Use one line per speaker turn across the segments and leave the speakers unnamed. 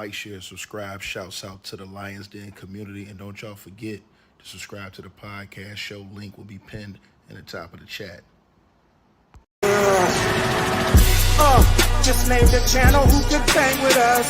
like, share, subscribe. Shouts out to the Lions Den community. And don't y'all forget to subscribe to the podcast show. Link will be pinned in the top of the chat.
Just name the channel who could bang with us.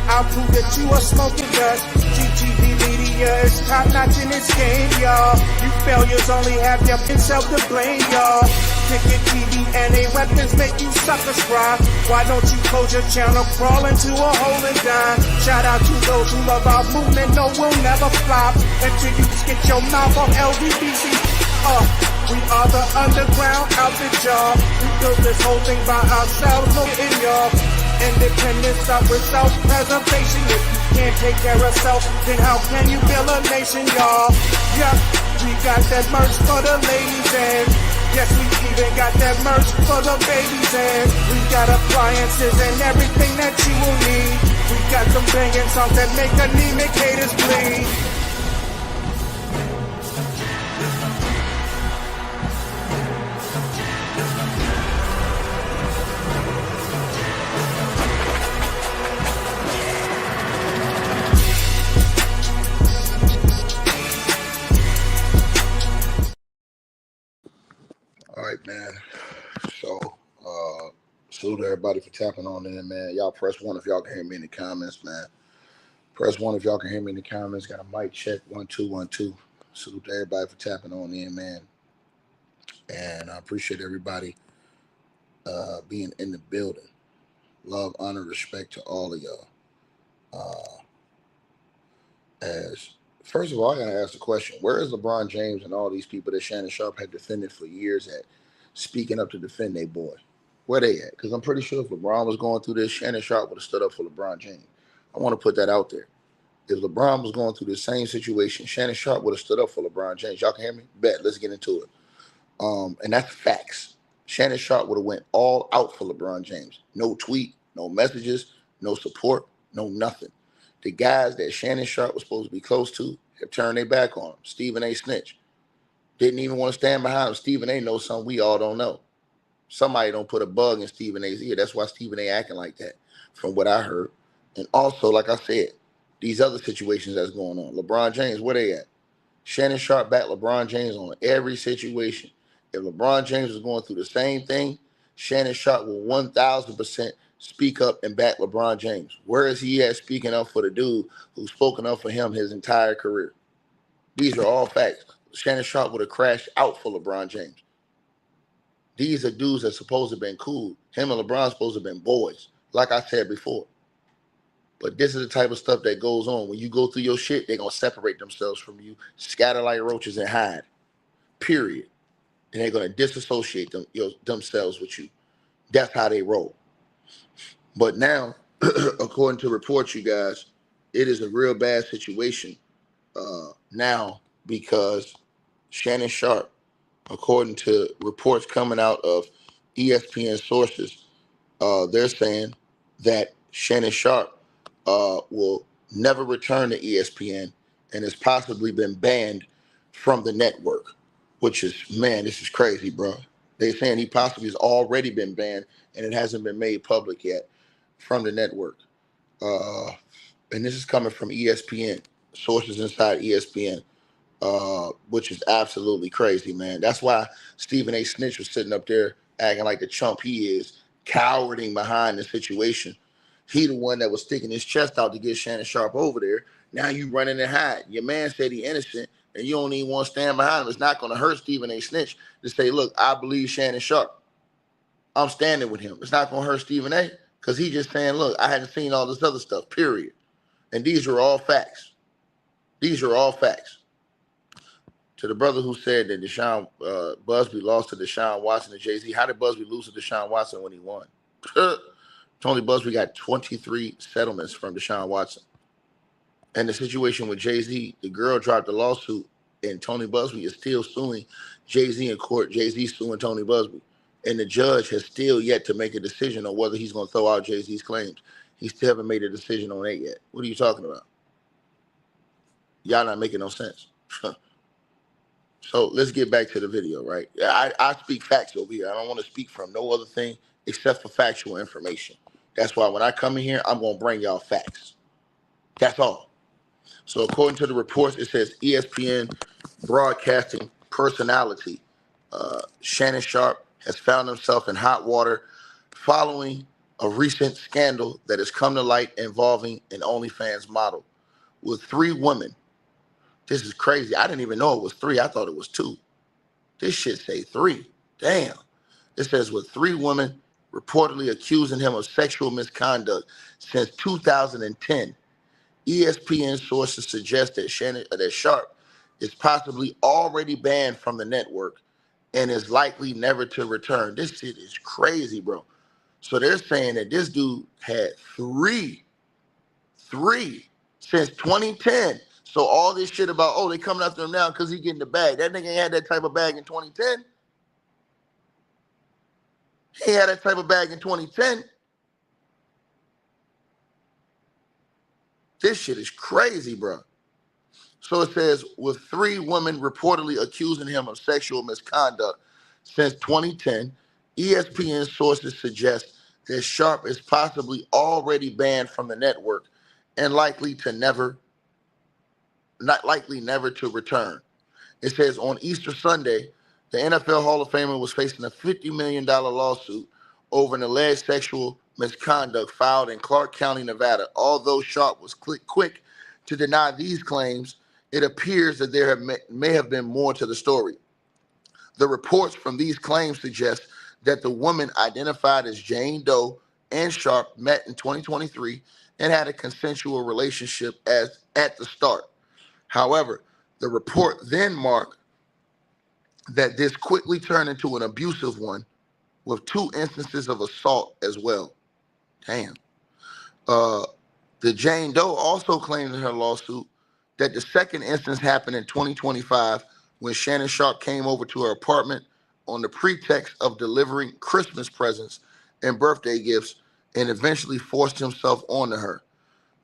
I'll prove that you are smoking dust. GTV Media is top notch in this game, y'all. You failures only have yourself to blame, y'all. Ticket TV and a weapons make you suckers cry. Why don't you close your channel, crawl into a hole and die? Shout out to those who love our movement, no, we'll never flop until you get your mouth on LGBT. We are the underground outfit, y'all. We built this whole thing by ourselves, no in y'all. Independence start with self-preservation. If you can't take care of self, then how can you build a nation, y'all? Yup, we got that merch for the ladies and yes, we even got that merch for the babies and we got appliances and everything that you will need. We got some banging songs that make anemic haters bleed.
All right, man. So, salute to everybody for tapping on in, man. Y'all press 1 if y'all can hear me in the comments, man. Press 1 if y'all can hear me in the comments. Got a mic check, 1 2 1 2. Salute to everybody for tapping on in, man. And I appreciate everybody being in the building. Love, honor, respect to all of y'all. As first of all, I gotta ask the question: where is LeBron James and all these people that Shannon Sharpe had defended for years at, speaking up to defend their boy? Where they at? Because I'm pretty sure if LeBron was going through this, Shannon Sharpe would have stood up for LeBron James. I want to put that out there. If LeBron was going through the same situation, Shannon Sharpe would have stood up for LeBron James. Y'all can hear me? Bet. Let's get into it. And that's facts. Shannon Sharpe would have went all out for LeBron James. No tweet, no messages, no support, no nothing. The guys that Shannon Sharpe was supposed to be close to have turned their back on him. Stephen A. snitch. Didn't even want to stand behind him. Stephen A. knows something we all don't know. Somebody don't put a bug in Stephen A.'s ear. That's why Stephen A. acting like that, from what I heard. And also, like I said, these other situations that's going on. LeBron James, where they at? Shannon Sharpe backed LeBron James on every situation. If LeBron James was going through the same thing, Shannon Sharpe will 1,000% speak up and back LeBron James. Where is he at speaking up for the dude who's spoken up for him his entire career? These are all facts. Shannon Sharpe would have crashed out for LeBron James. These are dudes that supposed to have been cool. Him and LeBron supposed to have been boys, like I said before. But this is the type of stuff that goes on. When you go through your shit, they're going to separate themselves from you, scatter like roaches and hide, period. And they're going to disassociate themselves with you. That's how they roll. But now, according to reports, you guys, it is a real bad situation now because Shannon Sharpe, according to reports coming out of ESPN sources, they're saying that Shannon Sharpe will never return to ESPN and has possibly been banned from the network, which is, man, this is crazy, bro. They're saying he possibly has already been banned and it hasn't been made public yet from the network. And this is coming from ESPN, sources inside ESPN, which is absolutely crazy, man. That's why Stephen A. Snitch was sitting up there acting like the chump he is, cowering behind the situation. He the one that was sticking his chest out to get Shannon Sharpe over there. Now you running and hide. Your man said he innocent, and you don't even want to stand behind him. It's not going to hurt Stephen A. Snitch to say, look, I believe Shannon Sharpe. I'm standing with him. It's not going to hurt Stephen A. because he's just saying, look, I hadn't seen all this other stuff, period. And these are all facts. These are all facts. To the brother who said that Deshaun Busby lost to Deshaun Watson and Jay-Z, how did Busby lose to Deshaun Watson when he won? Tony Busby got 23 settlements from Deshaun Watson. And the situation with Jay-Z, the girl dropped the lawsuit, and Tony Busby is still suing Jay-Z in court. Jay-Z suing Tony Busby. And the judge has still yet to make a decision on whether he's going to throw out Jay-Z's claims. He still haven't made a decision on that yet. What are you talking about? Y'all not making no sense. So let's get back to the video, right? I speak facts over here. I don't want to speak from no other thing except for factual information. That's why when I come in here, I'm going to bring y'all facts. That's all. So according to the reports, it says ESPN broadcasting personality Shannon Sharpe has found himself in hot water following a recent scandal that has come to light involving an OnlyFans model with 3 women. This is crazy. I didn't even know it was 3. I thought it was 2. This shit say 3. Damn. It says with 3 women reportedly accusing him of sexual misconduct since 2010. ESPN sources suggest that Sharpe is possibly already banned from the network and is likely never to return. This shit is crazy, bro. So they're saying that this dude had three since 2010. So all this shit about, oh, they coming after him now because he getting the bag. That nigga ain't had that type of bag in 2010. He had that type of bag in 2010. This shit is crazy, bro. So it says, with 3 women reportedly accusing him of sexual misconduct since 2010, ESPN sources suggest that Sharpe is possibly already banned from the network and likely never to return. It says on Easter Sunday, the NFL Hall of Famer was facing a $50 million lawsuit over an alleged sexual misconduct filed in Clark County, Nevada. Although Sharpe was quick to deny these claims, it appears that there may have been more to the story. The reports from these claims suggest that the woman identified as Jane Doe and Sharpe met in 2023 and had a consensual relationship at the start. However, the report then marked that this quickly turned into an abusive one with 2 instances of assault as well. Damn. The Jane Doe also claimed in her lawsuit that the second instance happened in 2025 when Shannon Sharpe came over to her apartment on the pretext of delivering Christmas presents and birthday gifts and eventually forced himself onto her.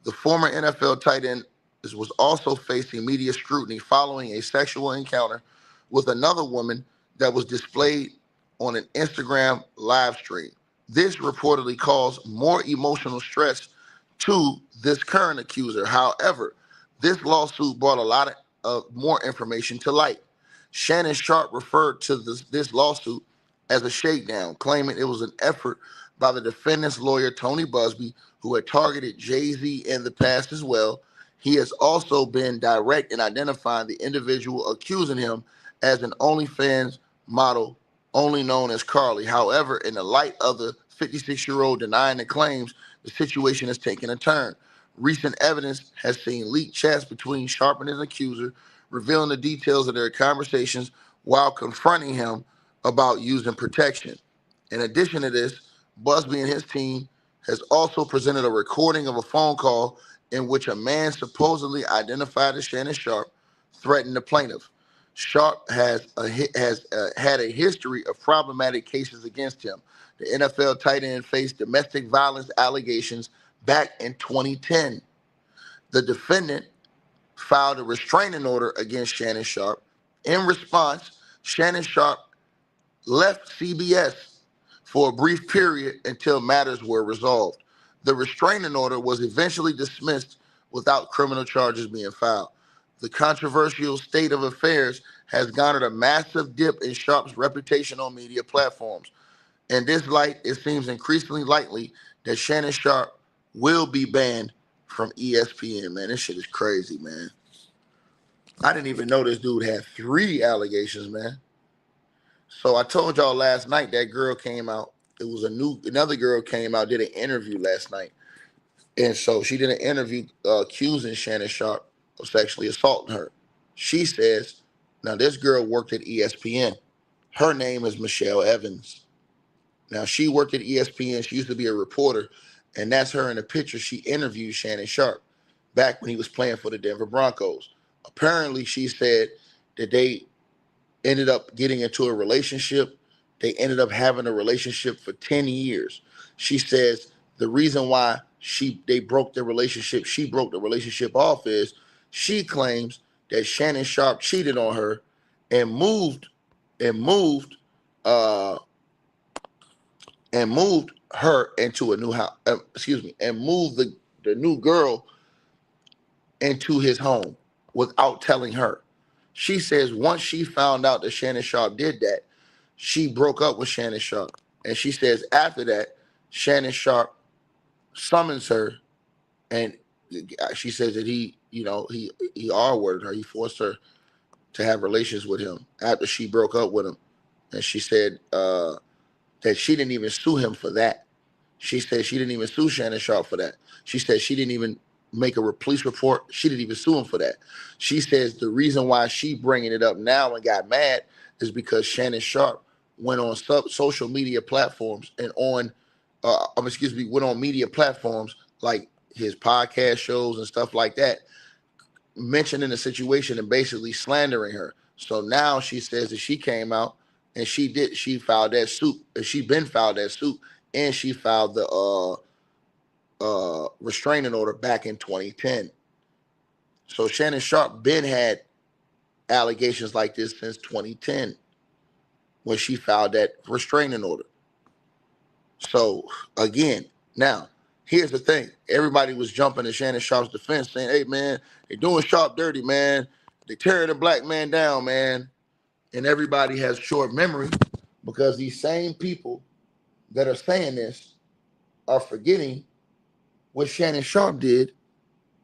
The former NFL tight end was also facing media scrutiny following a sexual encounter with another woman that was displayed on an Instagram live stream. This reportedly caused more emotional stress to this current accuser. However, this lawsuit brought a lot of more information to light. Shannon Sharpe referred to this lawsuit as a shakedown, claiming it was an effort by the defendant's lawyer, Tony Busby, who had targeted Jay-Z in the past as well. He has also been direct in identifying the individual accusing him as an OnlyFans model, only known as Carly. However, in the light of the 56-year-old denying the claims, the situation has taken a turn. Recent evidence has seen leaked chats between Sharpe and his accuser, revealing the details of their conversations while confronting him about using protection. In addition to this, Busby and his team has also presented a recording of a phone call in which a man supposedly identified as Shannon Sharpe threatened the plaintiff. Sharpe has had a history of problematic cases against him. The NFL tight end faced domestic violence allegations back in 2010. The defendant filed a restraining order against Shannon Sharpe. In response, Shannon Sharpe left CBS for a brief period until matters were resolved. The restraining order was eventually dismissed without criminal charges being filed. The controversial state of affairs has garnered a massive dip in Sharpe's reputation on media platforms. In this light, it seems increasingly likely that Shannon Sharpe will be banned from ESPN, man. This shit is crazy, man. I didn't even know this dude had 3 allegations, man. So I told y'all last night that girl came out. It was another girl came out, did an interview last night. And so she did an interview accusing Shannon Sharpe of sexually assaulting her. She says, now this girl worked at ESPN. Her name is Michelle Evans. Now she worked at ESPN. She used to be a reporter. And that's her in the picture. She interviewed Shannon Sharpe back when he was playing for the Denver Broncos. Apparently, she said that they ended up getting into a relationship. They ended up having a relationship for 10 years. She says the reason why she broke the relationship off is she claims that Shannon Sharpe cheated on her and moved her into a new house, and move the new girl into his home without telling her. She says once she found out that Shannon Sharpe did that, she broke up with Shannon Sharpe. And she says after that, Shannon Sharpe summons her, and she says that he R-worded her. He forced her to have relations with him after she broke up with him. And she said that she didn't even sue him for that. She said she didn't even sue Shannon Sharpe for that. She said she didn't even make a police report. She didn't even sue him for that. She says the reason why she bringing it up now and got mad is because Shannon Sharpe went on social media platforms and went on media platforms like his podcast shows and stuff like that, mentioning the situation and basically slandering her. So now she says that she came out and she filed that suit, and she been filed that suit, and she filed the restraining order back in 2010. So Shannon Sharpe been had allegations like this since 2010 when she filed that restraining order. So again, now here's the thing. Everybody was jumping to Shannon Sharpe's defense saying, hey man, they're doing Sharpe dirty, man. They're tearing the black man down, man. And everybody has short memory because these same people that are saying this are forgetting what Shannon Sharpe did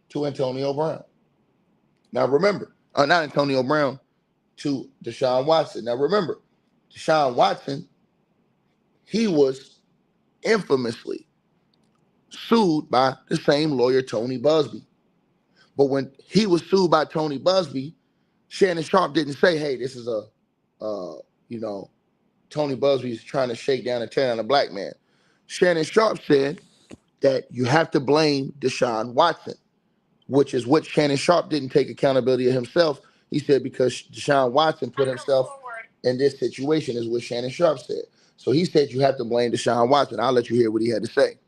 to Antonio Brown. Now remember, not Antonio Brown, to Deshaun Watson. Now remember, Deshaun Watson, he was infamously sued by the same lawyer, Tony Busby. But when he was sued by Tony Busby, Shannon Sharpe didn't say, hey, this is Tony Busby's trying to shake down and tear down a black man. Shannon Sharpe said that you have to blame Deshaun Watson, which is what Shannon Sharpe didn't take accountability of himself. He said because Deshaun Watson put himself in this situation is what Shannon Sharpe said. So he said you have to blame Deshaun Watson. I'll let you hear what he had to say.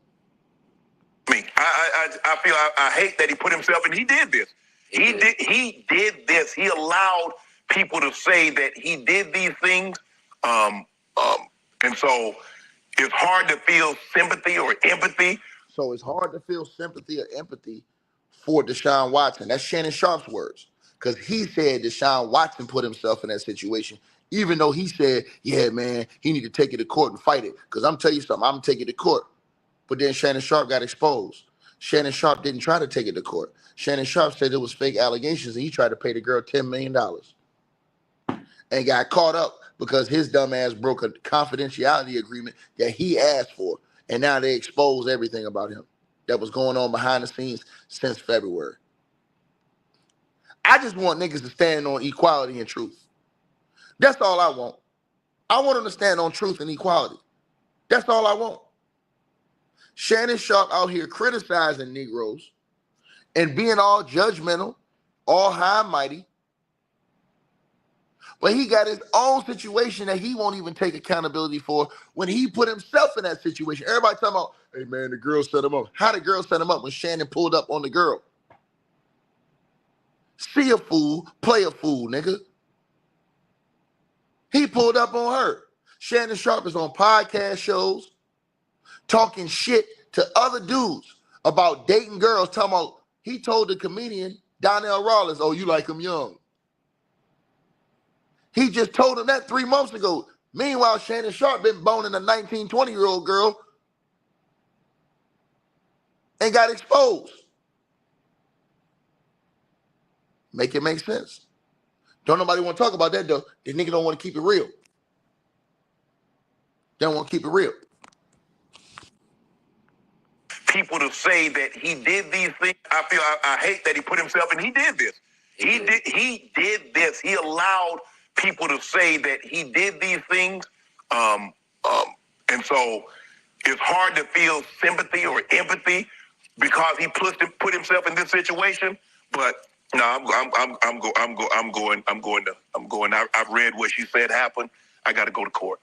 I hate that he put himself in. He did this. He did this. He allowed people to say that he did these things. And so it's hard to feel sympathy or empathy.
So it's hard to feel sympathy or empathy for Deshaun Watson. That's Shannon Sharpe's words. Because he said Deshaun Watson put himself in that situation, even though he said, yeah, man, he need to take it to court and fight it. Because I'm telling you something, I'm going to take it to court. But then Shannon Sharpe got exposed. Shannon Sharpe didn't try to take it to court. Shannon Sharpe said it was fake allegations, and he tried to pay the girl $10 million. And got caught up because his dumb ass broke a confidentiality agreement that he asked for. And now they expose everything about him that was going on behind the scenes since February. I just want niggas to stand on equality and truth. That's all I want. I want them to stand on truth and equality. That's all I want. Shannon Sharpe out here criticizing Negroes and being all judgmental, all high and mighty. But he got his own situation that he won't even take accountability for when he put himself in that situation. Everybody talking about, hey man, the girl set him up. How the girl set him up when Shannon pulled up on the girl? See a fool, play a fool, nigga. He pulled up on her. Shannon Sharpe is on podcast shows talking shit to other dudes about dating girls. Talking about, he told the comedian Donnell Rawlings, oh, you like him young. He just told him that 3 months ago. Meanwhile, Shannon Sharpe been boning a 19, 20-year-old girl and got exposed. Make it make sense. Don't nobody want to talk about that, though. The nigga don't want to keep it real. They don't want to keep it real.
People to say that he did these things. I hate that he put himself in. He did this. He did this. He allowed people to say that he did these things. And so it's hard to feel sympathy or empathy because he put himself in this situation. But no, I'm going. I've read what she said happened. I got to go to court.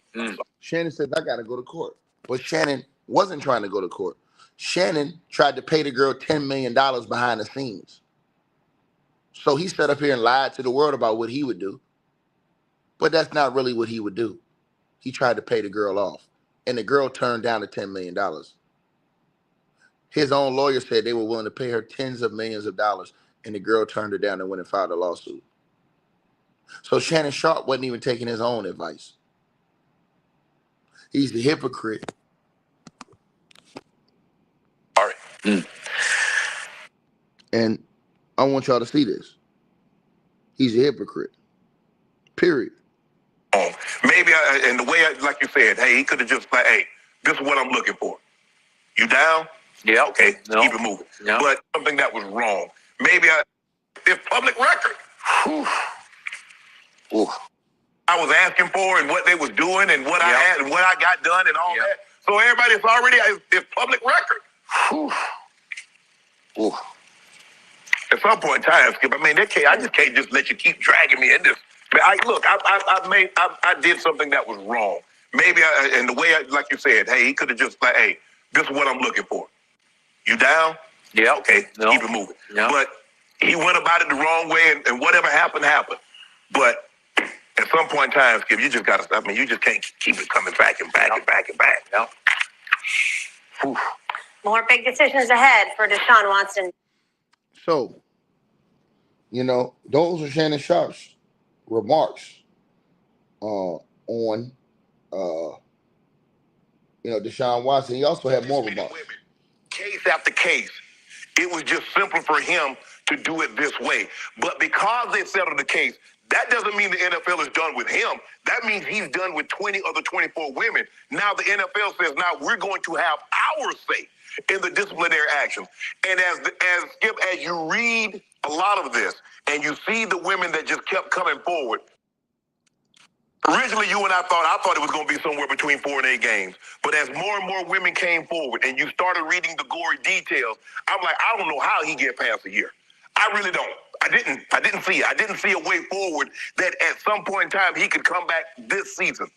Shannon says I got to go to court, but Shannon wasn't trying to go to court. Shannon tried to pay the girl $10 million behind the scenes. So he sat up here and lied to the world about what he would do. But that's not really what he would do. He tried to pay the girl off. and the girl turned down the $10 million. His own lawyer said they were willing to pay her tens of millions of dollars, and the girl turned it down and went and filed a lawsuit. So Shannon Sharpe wasn't even taking his own advice. He's the hypocrite.
All right.
And I want y'all to see this. He's a hypocrite. Period.
Maybe, and the way, like you said, hey, he could have just like, hey, this is what I'm looking for. You down? Yeah, okay, keep it moving. Yeah. But something that was wrong. Maybe it's public record. I was asking for and what they was doing and what I had and what I got done and all that. So everybody, it's already, it's public record. At some point in time, Skip, I mean, I just can't just let you keep dragging me in this. I did something that was wrong. Maybe, and the way, like you said, hey, he could have just like, hey, this is what I'm looking for. You down? Yeah, okay, keep it moving. Yeah. But he went about it the wrong way, and whatever happened, happened. But at some point in time, Skip, you just got to stop. I mean, you just can't keep it coming back and back and back and back. Yep.
More big decisions ahead for Deshaun Watson.
So, those are Shannon Sharpe's remarks on, Deshaun Watson. He also had more remarks.
Case after case, it was just simple for him to do it this way. But because they settled the case, that doesn't mean the NFL is done with him. That means he's done with 20 other 24 women. Now the NFL says, now we're going to have our say in the disciplinary actions. And as Skip, as you read a lot of this and you see the women that just kept coming forward, originally you and I thought it was going to be somewhere between 4 and 8 games. But as more and more women came forward and you started reading the gory details, I'm like, I don't know how he get past a year. I really don't. I didn't see it. I didn't see a way forward that at some point in time he could come back this season.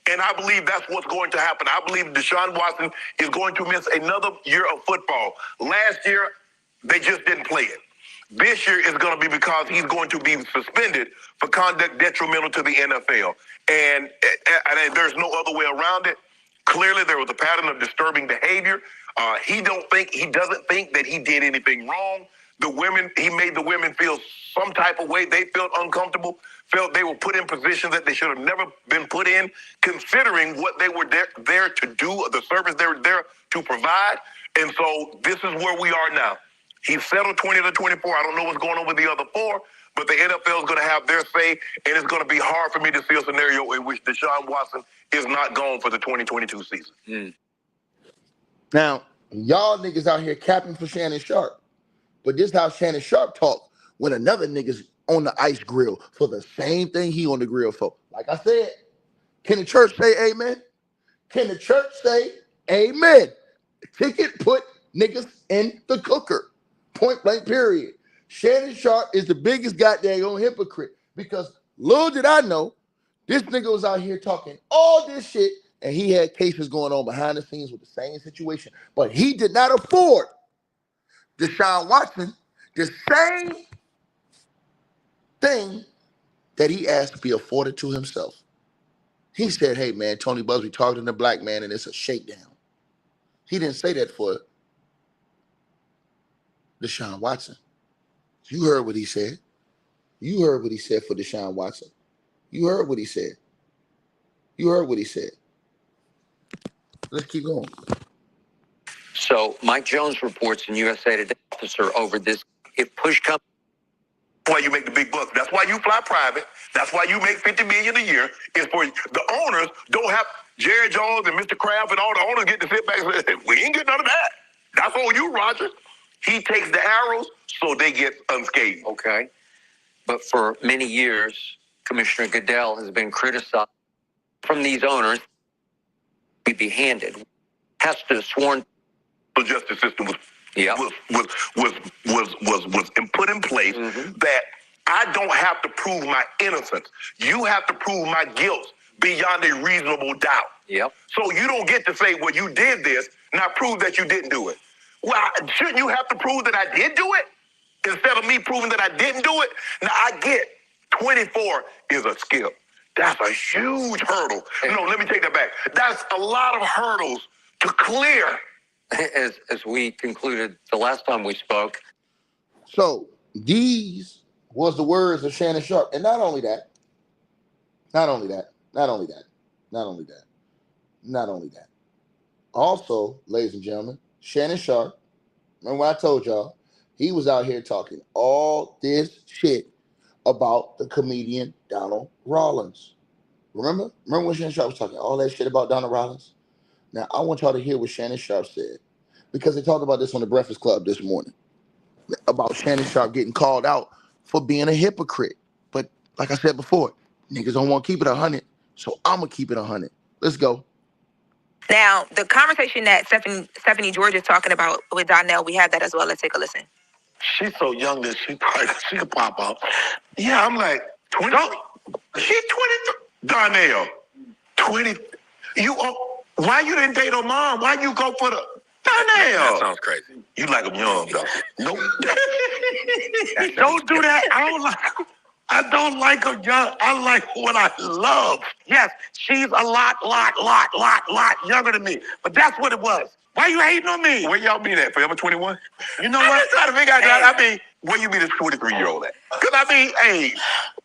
And I believe that's what's going to happen. I believe Deshaun Watson is going to miss another year of football. Last year, they just didn't play it. This year is going to be because he's going to be suspended for conduct detrimental to the NFL. And there's no other way around it. Clearly, there was a pattern of disturbing behavior. He doesn't think that he did anything wrong. He made the women feel some type of way. They felt uncomfortable, felt they were put in positions that they should have never been put in, considering what they were there to do, the service they were there to provide. And so this is where we are now. He settled 20 to 24. I don't know what's going on with the other 4, but the NFL is going to have their say, and it's going to be hard for me to see a scenario in which Deshaun Watson is not gone for the 2022 season.
Now, y'all niggas out here capping for Shannon Sharpe. But this is how Shannon Sharpe talk when another nigga's on the ice grill for the same thing he on the grill for. Like I said, can the church say amen? Can the church say amen? Ticket put niggas in the cooker. Point blank period. Shannon Sharpe is the biggest goddamn hypocrite because little did I know, this nigga was out here talking all this shit and he had cases going on behind the scenes with the same situation. But he did not afford Deshaun Watson the same thing that he asked to be afforded to himself. He said, hey, man, Tony Busby talking to the black man and it's a shakedown. He didn't say that for Deshaun Watson. You heard what he said. You heard what he said for Deshaun Watson. You heard what he said. You heard what he said. Let's keep going.
So Mike Jones reports in USA Today officer over this. If push comes,
that's why you make the big bucks. That's why you fly private. That's why you make $50 million a year. Is for the owners don't have Jerry Jones and Mr. Kraft and all the owners get to sit back and say, we ain't getting none of that. That's on you, Roger. He takes the arrows so they get unscathed.
Okay. But for many years, Commissioner Goodell has been criticized from these owners to be handed. Has to have sworn
the justice system was put in place that I don't have to prove my innocence. You have to prove my guilt beyond a reasonable doubt.
Yep.
So you don't get to say, well, you did this, now prove that you didn't do it. Well, shouldn't you have to prove that I did do it instead of me proving that I didn't do it? Now, I get 24 is a skip. That's a huge hurdle. No, let me take that back. That's a lot of hurdles to clear.
As we concluded the last time we spoke.
So these was the words of Shannon Sharpe. And not only that, also, ladies and gentlemen, Shannon Sharpe, remember when I told y'all, he was out here talking all this shit about the comedian Donald Rollins. Remember when Shannon Sharpe was talking all that shit about Donald Rollins? Now, I want y'all to hear what Shannon Sharpe said, because they talked about this on the Breakfast Club this morning, about Shannon Sharpe getting called out for being a hypocrite. But like I said before, niggas don't want to keep it 100, so I'm going to keep it 100. Let's go.
Now, the conversation that Stephanie George is talking about with Donnell, we have that as well. Let's take a listen.
She's so young that she could pop up. Yeah, I'm like, 20? She's 23. Donnell, 20. Why you didn't date her mom? Why you go for the... Donnell.
That sounds crazy.
You like them young, though. Nope. Don't do that. I don't like her young. I like what I love. Yes, she's a lot younger than me. But that's what it was. Why you hating on me?
Where y'all meet at? Forever 21?
You know what? I'm just trying to figure out. I mean, where you meet a 23-year-old at? Because I mean, hey,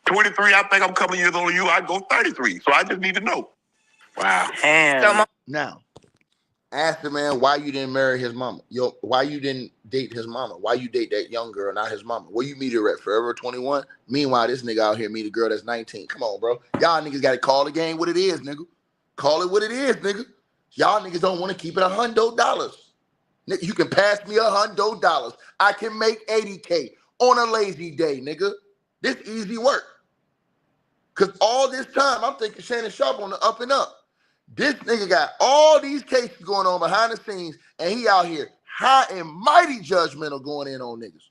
23, I think I'm a couple of years older than you. I go 33. So I just need to know.
Wow.
Now, ask the man why you didn't marry his mama. Why you didn't date his mama? Why you date that young girl, not his mama? Where you meet her at? Forever 21? Meanwhile, this nigga out here meet a girl that's 19. Come on, bro. Y'all niggas got to call the game what it is, nigga. Call it what it is, nigga. Y'all niggas don't want to keep it $100. Nigga, you can pass me $100. I can make $80K on a lazy day, nigga. This easy work. Because all this time, I'm thinking Shannon Sharpe on the up and up. This nigga got all these cases going on behind the scenes, and he out here high and mighty judgmental going in on niggas.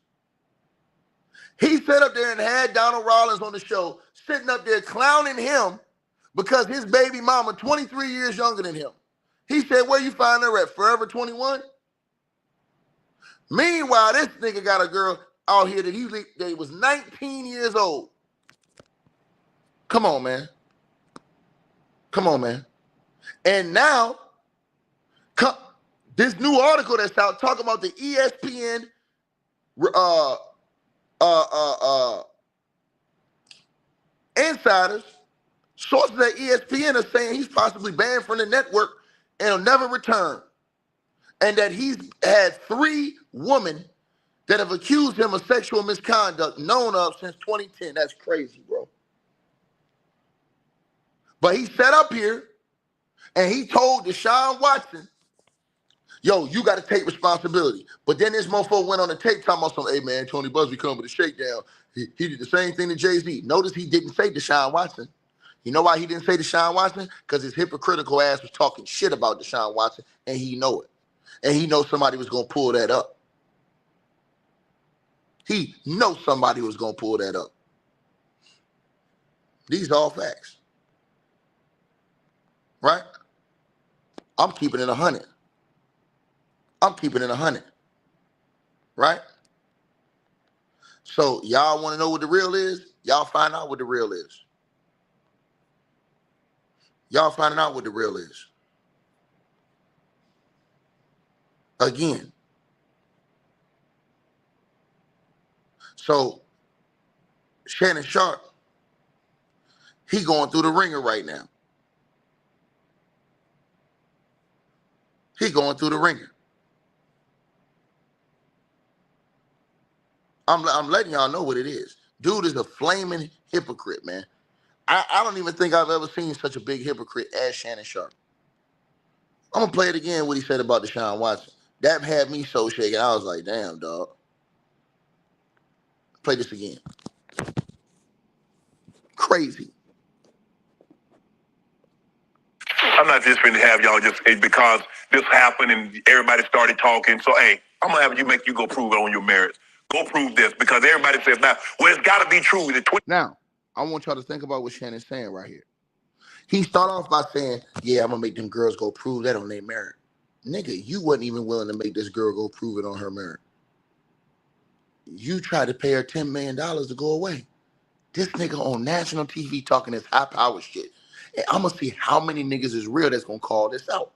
He sat up there and had Donald Rollins on the show, sitting up there clowning him because his baby mama, 23 years younger than him. He said, where you find her at? Forever 21? Meanwhile, this nigga got a girl out here that was 19 years old. Come on, man. Come on, man. And now, this new article that's out talking about the ESPN insiders, sources at ESPN are saying he's possibly banned from the network and will never return. And that he's had 3 women that have accused him of sexual misconduct known of since 2010. That's crazy, bro. But he sat up here and he told Deshaun Watson, yo, you got to take responsibility. But then this motherfucker went on the tape talking about some, hey, man, Tony Busby come with a shakedown. He did the same thing to Jay-Z. Notice he didn't say Deshaun Watson. You know why he didn't say Deshaun Watson? Because his hypocritical ass was talking shit about Deshaun Watson, and he know it. And he knows somebody was going to pull that up. He knows somebody was going to pull that up. These are all facts. Right? I'm keeping it 100. I'm keeping it 100. Right? So y'all want to know what the real is? Y'all find out what the real is. Y'all finding out what the real is. Again. So Shannon Sharpe, he going through the ringer right now. He going through the ringer. I'm letting y'all know what it is. Dude is a flaming hypocrite, man. I don't even think I've ever seen such a big hypocrite as Shannon Sharpe. I'm going to play it again, what he said about Deshaun Watson. That had me so shaken. I was like, damn, dog. Play this again. Crazy.
I'm not just going to have y'all just because this happened and everybody started talking. So, hey, I'm going to have you go prove it on your merits. Go prove this because everybody says now, well, it's got to be true.
Now, I want y'all to think about what Shannon's saying right here. He started off by saying, yeah, I'm going to make them girls go prove that on their merit. Nigga, you wasn't even willing to make this girl go prove it on her merit. You tried to pay her $10 million to go away. This nigga on national TV talking this high power shit. And I'm going to see how many niggas is real that's going to call this out.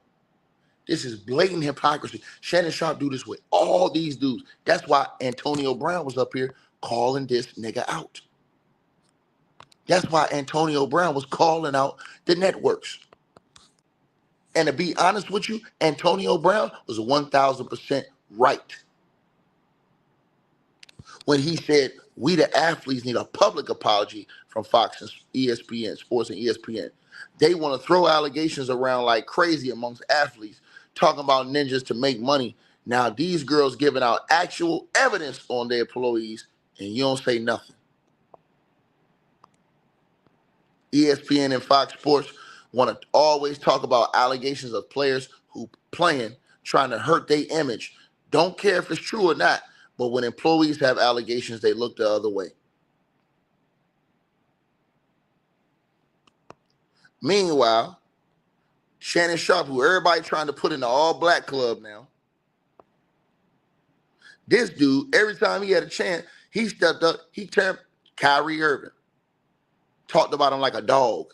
This is blatant hypocrisy. Shannon Sharpe do this with all these dudes. That's why Antonio Brown was up here calling this nigga out. That's why Antonio Brown was calling out the networks. And to be honest with you, Antonio Brown was 1,000% right when he said we the athletes need a public apology from Fox and ESPN, Sports and ESPN. They want to throw allegations around like crazy amongst athletes, talking about ninjas to make money. Now these girls giving out actual evidence on their employees, and you don't say nothing. ESPN and Fox Sports want to always talk about allegations of players who playing, trying to hurt their image. Don't care if it's true or not, but when employees have allegations, they look the other way. Meanwhile, Shannon Sharpe, who everybody trying to put in the all-black club now, this dude, every time he had a chance, he stepped up, he turned Kyrie Irving, talked about him like a dog.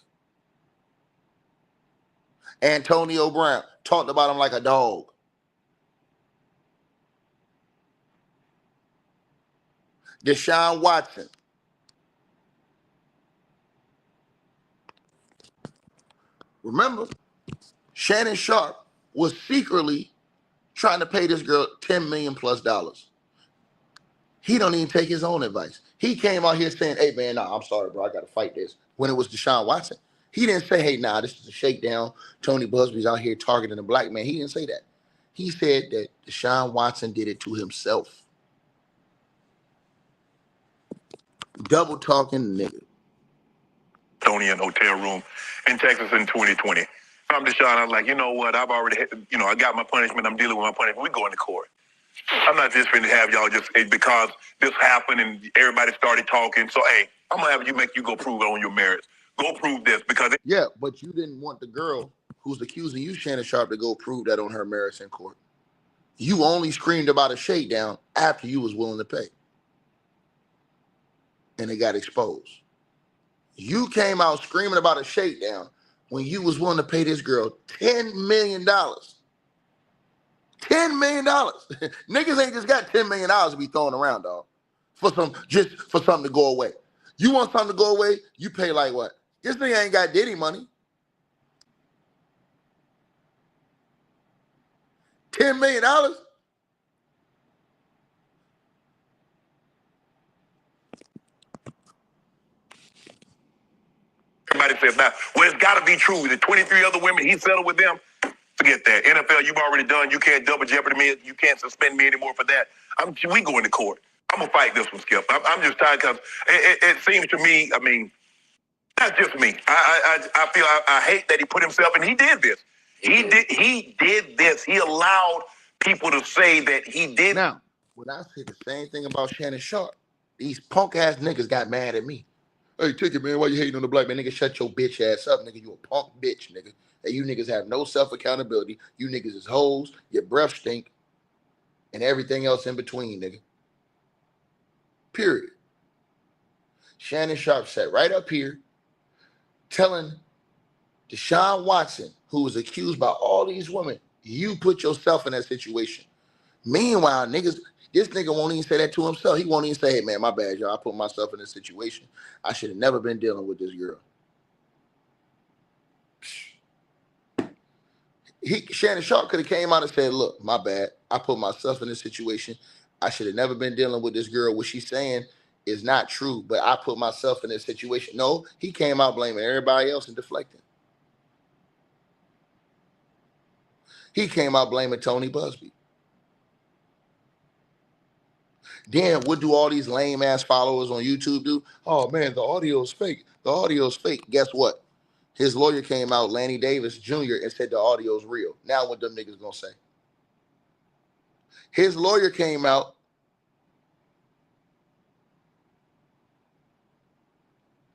Antonio Brown talked about him like a dog. Deshaun Watson. Remember, Shannon Sharpe was secretly trying to pay this girl $10 million plus. He don't even take his own advice. He came out here saying, hey, man, nah, I'm sorry, bro. I got to fight this. When it was Deshaun Watson. He didn't say, hey, nah, this is a shakedown. Tony Busby's out here targeting a black man. He didn't say that. He said that Deshaun Watson did it to himself. Double talking nigga.
Tony in hotel room in Texas in 2020. I'm Deshaun. I'm like, you know what? I've already, I got my punishment. I'm dealing with my punishment. We going to court. I'm not just finna have y'all just because this happened and everybody started talking. So, hey, I'm going to have you go prove it on your merits. Go prove this because...
Yeah, but you didn't want the girl who's accusing you, Shannon Sharpe, to go prove that on her merits in court. You only screamed about a shakedown after you was willing to pay. And it got exposed. You came out screaming about a shakedown when you was willing to pay this girl $10 million. $10 million. Niggas ain't just got $10 million to be throwing around, dog. Just for something to go away. You want something to go away, you pay like what? This nigga ain't got Diddy money. $10 million?
Everybody says now, well, it's got to be true. The 23 other women, he settled with them. Forget that. NFL, you've already done. You can't double jeopardy me. You can't suspend me anymore for that. We going to court. I'm going to fight this one, Skip. I'm just tired because it seems to me, I mean, that's just me. I feel I hate that he put himself, and he did this. He did this. He allowed people to say that he did.
Now, when I say the same thing about Shannon Sharpe, these punk-ass niggas got mad at me. Hey, Ticket, man, why you hating on the black man? Nigga, shut your bitch ass up, nigga. You a punk bitch, nigga. And you niggas have no self-accountability. You niggas is hoes. Your breath stink. And everything else in between, nigga. Period. Shannon Sharpe sat right up here telling Deshaun Watson, who was accused by all these women, you put yourself in that situation. Meanwhile, niggas, this nigga won't even say that to himself. He won't even say, hey, man, my bad, y'all. I put myself in this situation. I should have never been dealing with this girl. Shannon Sharpe could have came out and said, look, my bad. I put myself in this situation. I should have never been dealing with this girl. What she's saying is not true, but I put myself in this situation. No, he came out blaming everybody else and deflecting. He came out blaming Tony Busby. Then what do all these lame-ass followers on YouTube do? Oh, man, the audio is fake. The audio is fake. Guess what? His lawyer came out, Lanny Davis Jr., and said the audio is real. Now what them niggas gonna say? His lawyer came out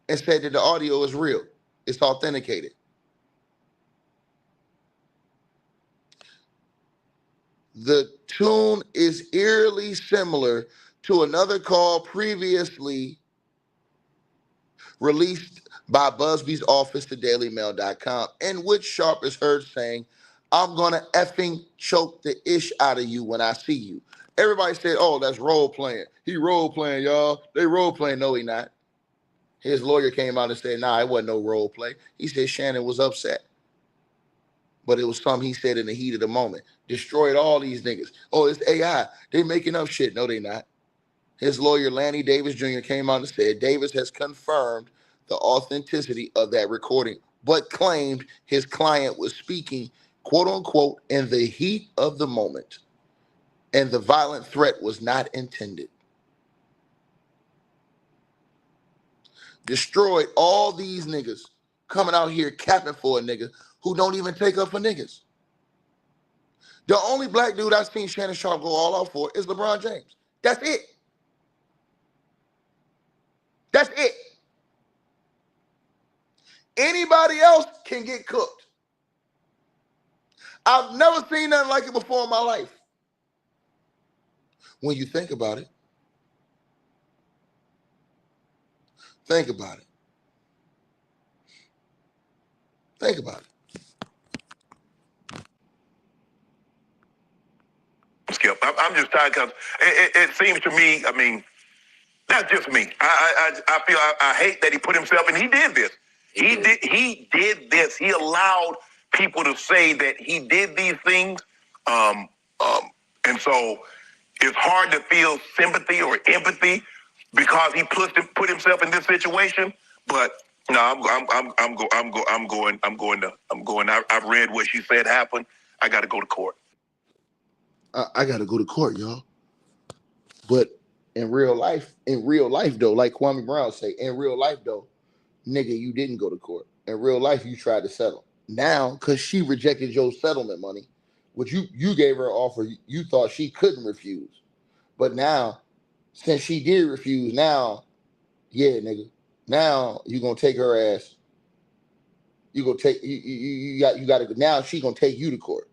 and said that the audio is real. It's authenticated. The tune is eerily similar to another call previously released by Busby's office to dailymail.com, in which Sharpe is heard saying, "I'm going to effing choke the ish out of you when I see you." Everybody said, "Oh, that's role playing. He role playing, y'all. They role playing." No, he not. His lawyer came out and said, "Nah, it wasn't no role play." He said Shannon was upset. But it was something he said in the heat of the moment. Destroyed all these niggas. Oh, it's AI. They making up shit. No, they not. His lawyer, Lanny Davis Jr., came out and said Davis has confirmed the authenticity of that recording, but claimed his client was speaking, quote unquote, in the heat of the moment, and the violent threat was not intended. Destroyed all these niggas coming out here capping for a nigga who don't even take up for niggas. The only black dude I've seen Shannon Sharpe go all out for is LeBron James. That's it. That's it. Anybody else can get cooked. I've never seen nothing like it before in my life. When you think about it, think about it. Think about it.
Skip, I'm just tired because it seems to me, I mean, that's just me. I feel I hate that he put himself in. He did this. He did this. He allowed people to say that he did these things. And so it's hard to feel sympathy or empathy because he put himself in this situation. But no, I'm going. I've read what she said happened. I got to go to court.
I got to go to court, y'all. But in real life though, like Kwame Brown say, in real life though, nigga, you didn't go to court. In real life, you tried to settle. Now, because she rejected your settlement money, which you gave her an offer you thought she couldn't refuse. But now, since she did refuse, now, yeah, nigga, now you gonna take her ass. You gonna take you got to now she gonna take you to court.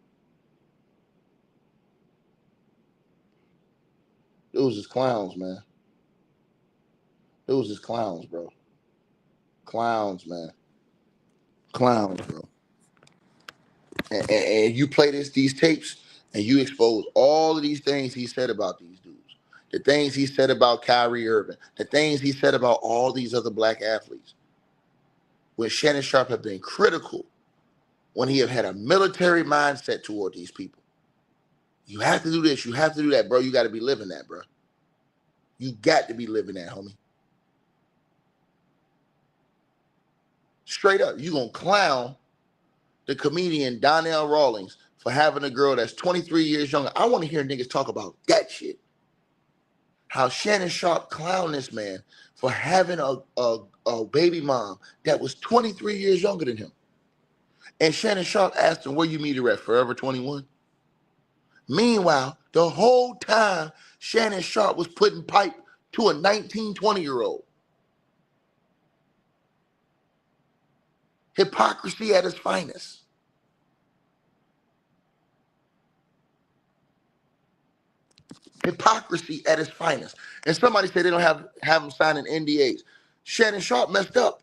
Those is clowns, man. Those is clowns, bro. Clowns, man. Clowns, bro. And you play these tapes and you expose all of these things he said about these dudes. The things he said about Kyrie Irving. The things he said about all these other black athletes. When Shannon Sharpe have been critical, when he have had a military mindset toward these people. You have to do this. You have to do that, bro. You got to be living that, bro. You got to be living that, homie. Straight up, you gonna clown the comedian Donnell Rawlings for having a girl that's 23 years younger. I want to hear niggas talk about that shit. How Shannon Sharpe clowned this man for having a baby mom that was 23 years younger than him. And Shannon Sharpe asked him, where you meet her at, Forever 21? Meanwhile, the whole time, Shannon Sharpe was putting pipe to a 19, 20-year-old. Hypocrisy at its finest. Hypocrisy at its finest. And somebody said they don't have them signing NDAs. Shannon Sharpe messed up.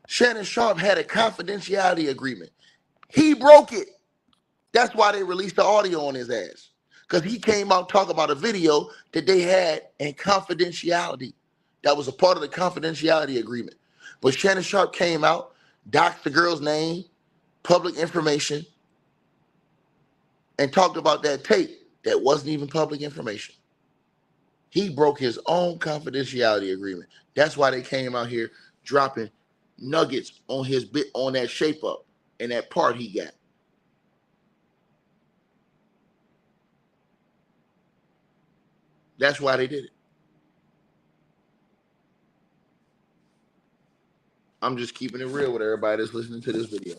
Shannon Sharpe had a confidentiality agreement. He broke it. That's why they released the audio on his ass. Because he came out talking about a video that they had in confidentiality. That was a part of the confidentiality agreement. But Shannon Sharpe came out, doxed the girl's name, public information, and talked about that tape that wasn't even public information. He broke his own confidentiality agreement. That's why they came out here dropping nuggets on his bit on that shape up and that part he got. That's why they did it. I'm just keeping it real with everybody that's listening to this video.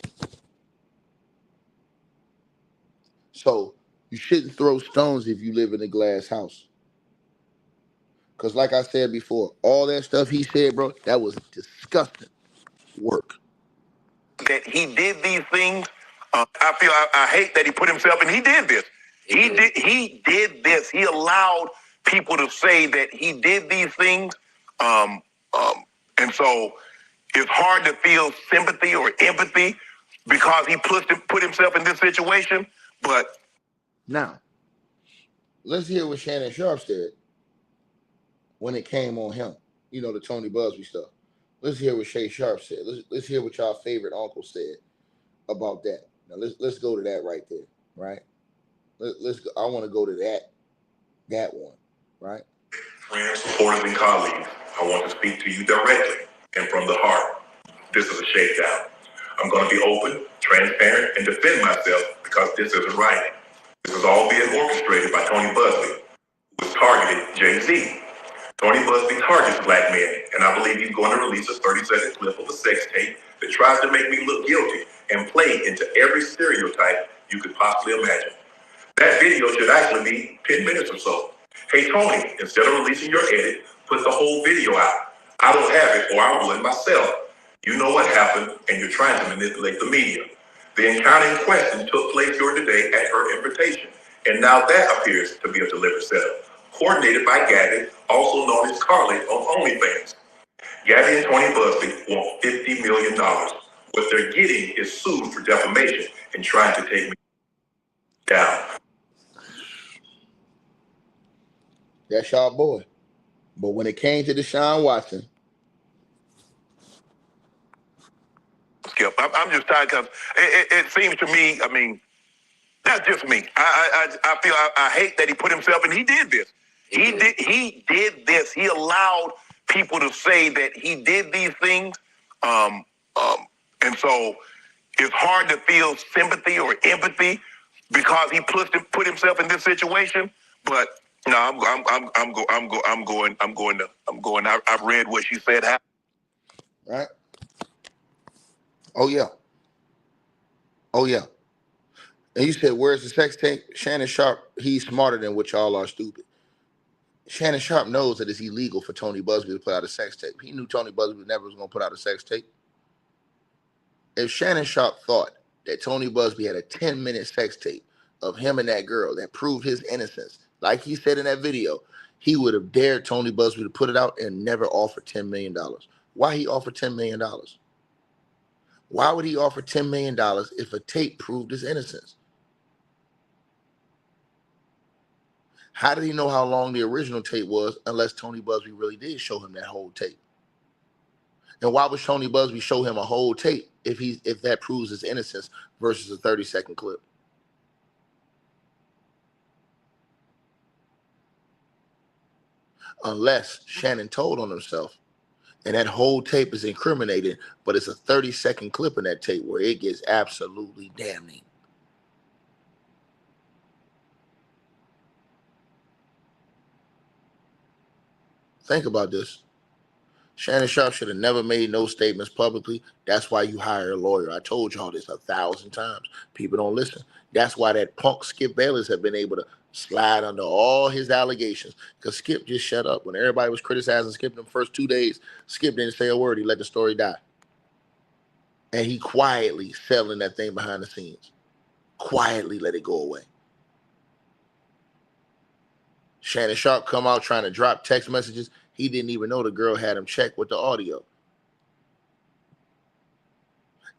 So you shouldn't throw stones if you live in a glass house. Because like I said before, all that stuff he said, bro, that was disgusting work.
That he did these things. I feel I hate that he put himself in. He did this. He did this. He allowed people to say that he did these things. And so it's hard to feel sympathy or empathy because he put himself in this situation. But
now, let's hear what Shannon Sharpe said when it came on him. You know, the Tony Busby stuff. Let's hear what Shay Sharpe said. Let's hear what y'all favorite uncle said about that. Now let's go to that right there, right? Let's go. I want to go to that one, right?
Friends, supporters, and colleagues, I want to speak to you directly and from the heart. This is a shakedown. I'm going to be open, transparent, and defend myself because this isn't right. This is all being orchestrated by Tony Busby, who has targeted Jay-Z. Tony Busby targets black men, and I believe he's going to release a 30-second clip of a sex tape that tries to make me look guilty and play into every stereotype you could possibly imagine. That video should actually be 10 minutes or so. Hey, Tony, instead of releasing your edit, put the whole video out. I don't have it, or I will it myself. You know what happened, and you're trying to manipulate the media. The encounter in question took place here today at her invitation, and now that appears to be a deliberate setup, coordinated by Gabby, also known as Carly on OnlyFans. Gabby and Tony Busby want $50 million. What they're getting is sued for defamation and trying to take me down.
That's y'all boy. But when it came to Deshaun Watson,
Skip, I'm just tired because it seems to me, I mean, that's just me. I feel I hate that he put himself, and he did this. He did this. He allowed people to say that he did these things. And so it's hard to feel sympathy or empathy because he put himself in this situation. But no, I'm going. I've read what she said.
right? Oh yeah. And you said, where's the sex tape? Shannon Sharpe, he's smarter than what y'all are stupid. Shannon Sharpe knows that it's illegal for Tony Busby to put out a sex tape. He knew Tony Busby never was going to put out a sex tape. If Shannon Sharpe thought that Tony Busby had a 10-minute sex tape of him and that girl that proved his innocence, like he said in that video, he would have dared Tony Busby to put it out and never offered $10 million. Why he offered $10 million? Why would he offer $10 million if a tape proved his innocence? How did he know how long the original tape was unless Tony Busby really did show him that whole tape? And why would Tony Busby show him a whole tape if that proves his innocence versus a 30-second clip? Unless Shannon told on himself and that whole tape is incriminating, but it's a 30-second clip in that tape where it gets absolutely damning. Think about this. Shannon Sharpe should have never made no statements publicly. That's why you hire a lawyer. I told y'all this 1,000 times. People don't listen. That's why that punk Skip Bayless have been able to slide under all his allegations, because Skip just shut up. When everybody was criticizing Skip in the first 2 days, Skip didn't say a word. He let the story die. And he quietly selling that thing behind the scenes. Quietly let it go away. Shannon Sharpe come out trying to drop text messages. He didn't even know the girl had him check with the audio.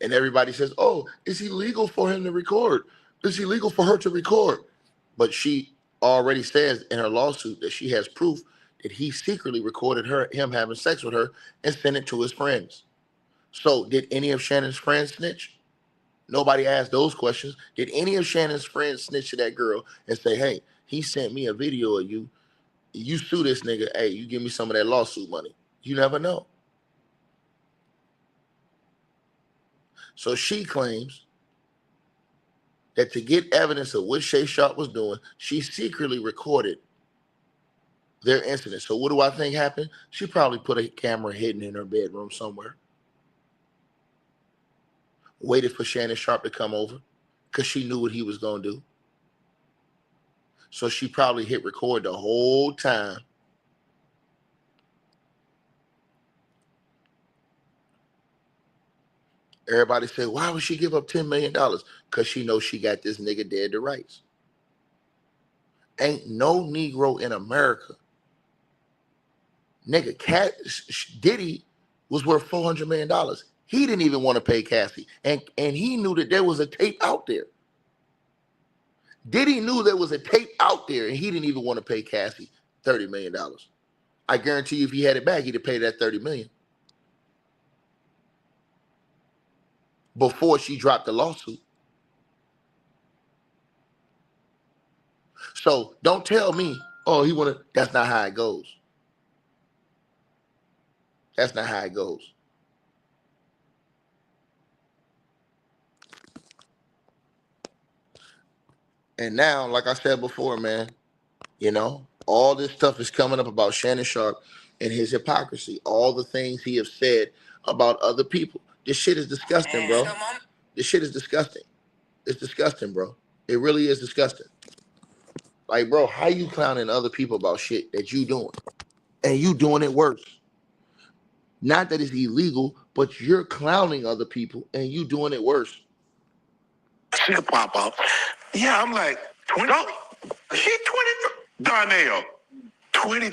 And everybody says, oh, is it legal for him to record? Is it legal for her to record? But she already says in her lawsuit that she has proof that he secretly recorded him having sex with her and sent it to his friends. So did any of Shannon's friends snitch? Nobody asked those questions. Did any of Shannon's friends snitch to that girl and say, hey, he sent me a video of you. You sue this nigga. Hey, you give me some of that lawsuit money. You never know. So she claims that to get evidence of what Shay Sharpe was doing, she secretly recorded their incident. So what do I think happened? She probably put a camera hidden in her bedroom somewhere. Waited for Shannon Sharpe to come over because she knew what he was going to do. So she probably hit record the whole time. Everybody said, why would she give up $10 million? Because she knows she got this nigga dead to rights. Ain't no Negro in America. Nigga, Diddy was worth $400 million. He didn't even want to pay Cassie. And he knew that there was a tape out there. Diddy knew there was a tape out there, and he didn't even want to pay Cassie $30 million. I guarantee you if he had it back, he'd have paid that $30 million before she dropped the lawsuit. So don't tell me, oh, he wanna. That's not how it goes. That's not how it goes. And now, like I said before, man, you know, all this stuff is coming up about Shannon Sharpe and his hypocrisy. All the things he has said about other people. This shit is disgusting, bro. This shit is disgusting. It's disgusting, bro. It really is disgusting. Like, bro, how you clowning other people about shit that you doing? And you doing it worse. Not that it's illegal, but you're clowning other people and you doing it worse.
She'll pop up. Yeah, I'm like, 20? She 20? Darnell, 20?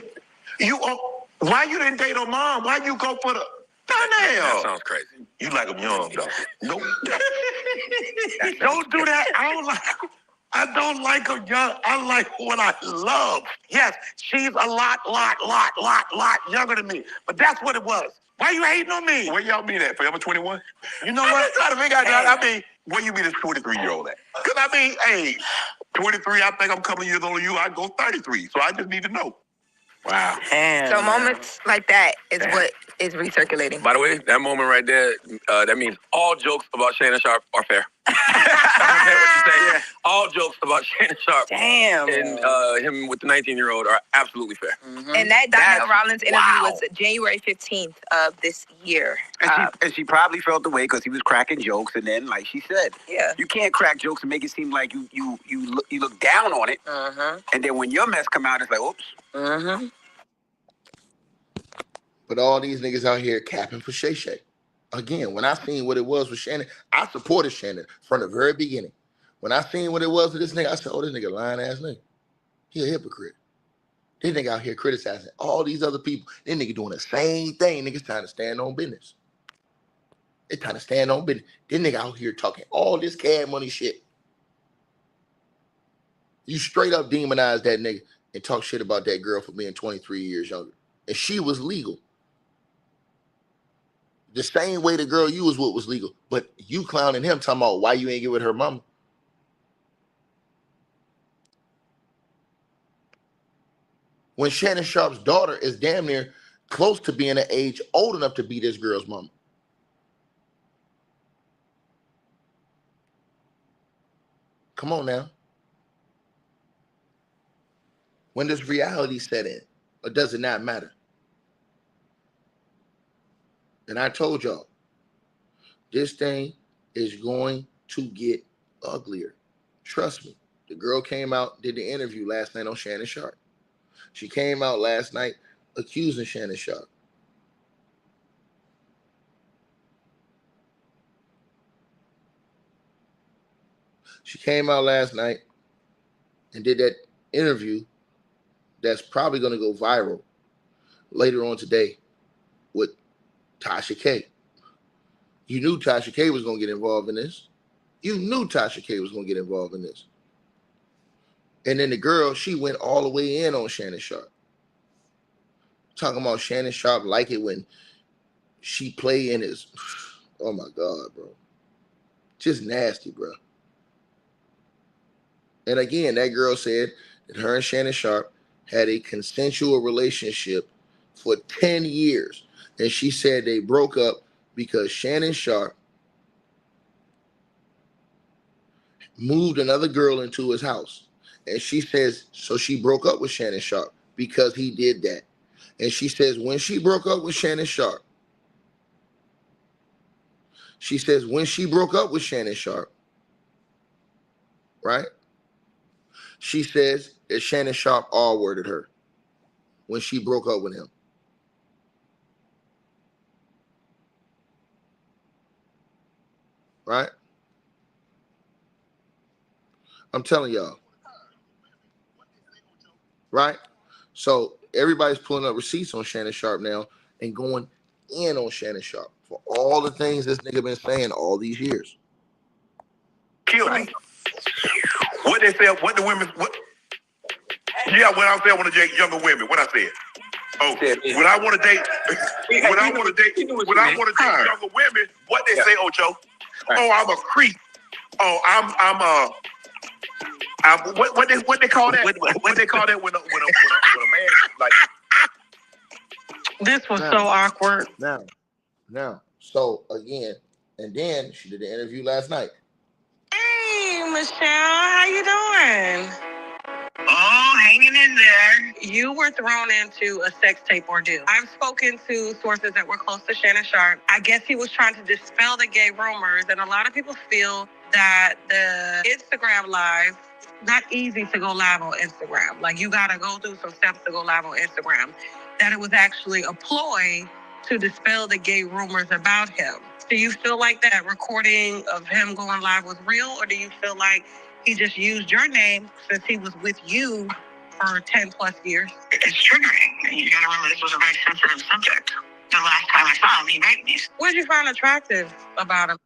Why you didn't date her mom? Why you go for the... Darnell.
That sounds crazy.
You like them young, though. Nope. Don't do that. I don't like her young. I like what I love. Yes, she's a lot younger than me. But that's what it was. Why you hating on me?
Where y'all meet at? Forever 21?
You know what? I'm trying to figure out. I mean, where you meet this 23-year-old at? Because I mean, hey, 23, I think I'm a couple of years older than you. I go 33. So I just need to know.
Wow.
So moments like that is what is recirculating.
By the way, that moment right there, that means all jokes about Shannon Sharpe are fair. I don't care what you say. Yeah. All jokes about Shannon Sharpe and him with the 19-year-old are absolutely fair.
Mm-hmm. And that Donnell Rollins interview was January 15th of this year.
And she probably felt the way because he was cracking jokes, and then, like she said, you can't crack jokes and make it seem like you look down on it. And then when your mess come out, it's like, oops.
But all these niggas out here capping for Shay Shay. Again, when I seen what it was with Shannon, I supported Shannon from the very beginning. When I seen what it was with this nigga, I said, oh, this nigga lying ass nigga. He a hypocrite. This nigga out here criticizing all these other people. This nigga doing the same thing. Niggas trying to stand on business. They trying to stand on business. This nigga out here talking all this cash money shit. You straight up demonize that nigga and talk shit about that girl for being 23 years younger. And she was legal. The same way the girl you was with was legal. But you clowning him talking about why you ain't get with her mama. When Shannon Sharpe's daughter is damn near close to being an age old enough to be this girl's mama. Come on now. When does reality set in? Or does it not matter? And I told y'all, this thing is going to get uglier. Trust me. The girl came out, did the interview last night on Shannon Sharpe. She came out last night accusing Shannon Sharpe. She came out last night and did that interview that's probably going to go viral later on today with Tasha K. You knew Tasha K was going to get involved in this. You knew Tasha K was going to get involved in this. And then the girl, she went all the way in on Shannon Sharpe. Talking about Shannon Sharpe like it when she play in his... Oh, my God, bro. Just nasty, bro. And again, that girl said that her and Shannon Sharpe had a consensual relationship for 10 years. And she said they broke up because Shannon Sharpe moved another girl into his house. And she says, so she broke up with Shannon Sharpe because he did that. And she says, when she broke up with Shannon Sharpe, right? She says that Shannon Sharpe R-worded her when she broke up with him. Right? I'm telling y'all. Right? So everybody's pulling up receipts on Shannon Sharpe now and going in on Shannon Sharpe for all the things this nigga been saying all these years.
Kill me. What they said, what the women, what? Yeah, what I said, I want to date younger women. What I said. Oh, when I want to date, when I want to date younger women, what they say, Ocho? Oh, I'm a creep. Oh, what they call that? What they call that when a man like?
This was so awkward.
Now. So again, and then she did the interview last night.
Hey, Michelle, how you doing?
Oh, hanging in there.
You were thrown into a sex tape ordeal. I've spoken to sources that were close to Shannon Sharpe. I guess he was trying to dispel the gay rumors, and a lot of people feel that the Instagram live, not easy to go live on Instagram. Like, you gotta go through some steps to go live on Instagram. That it was actually a ploy to dispel the gay rumors about him. Do you feel like that recording of him going live was real, or do you feel like he just used your name since he was with you for 10 plus years?
It's triggering. You gotta remember this was a very sensitive subject. The last time I saw him, he raped me.
What did you find attractive about him?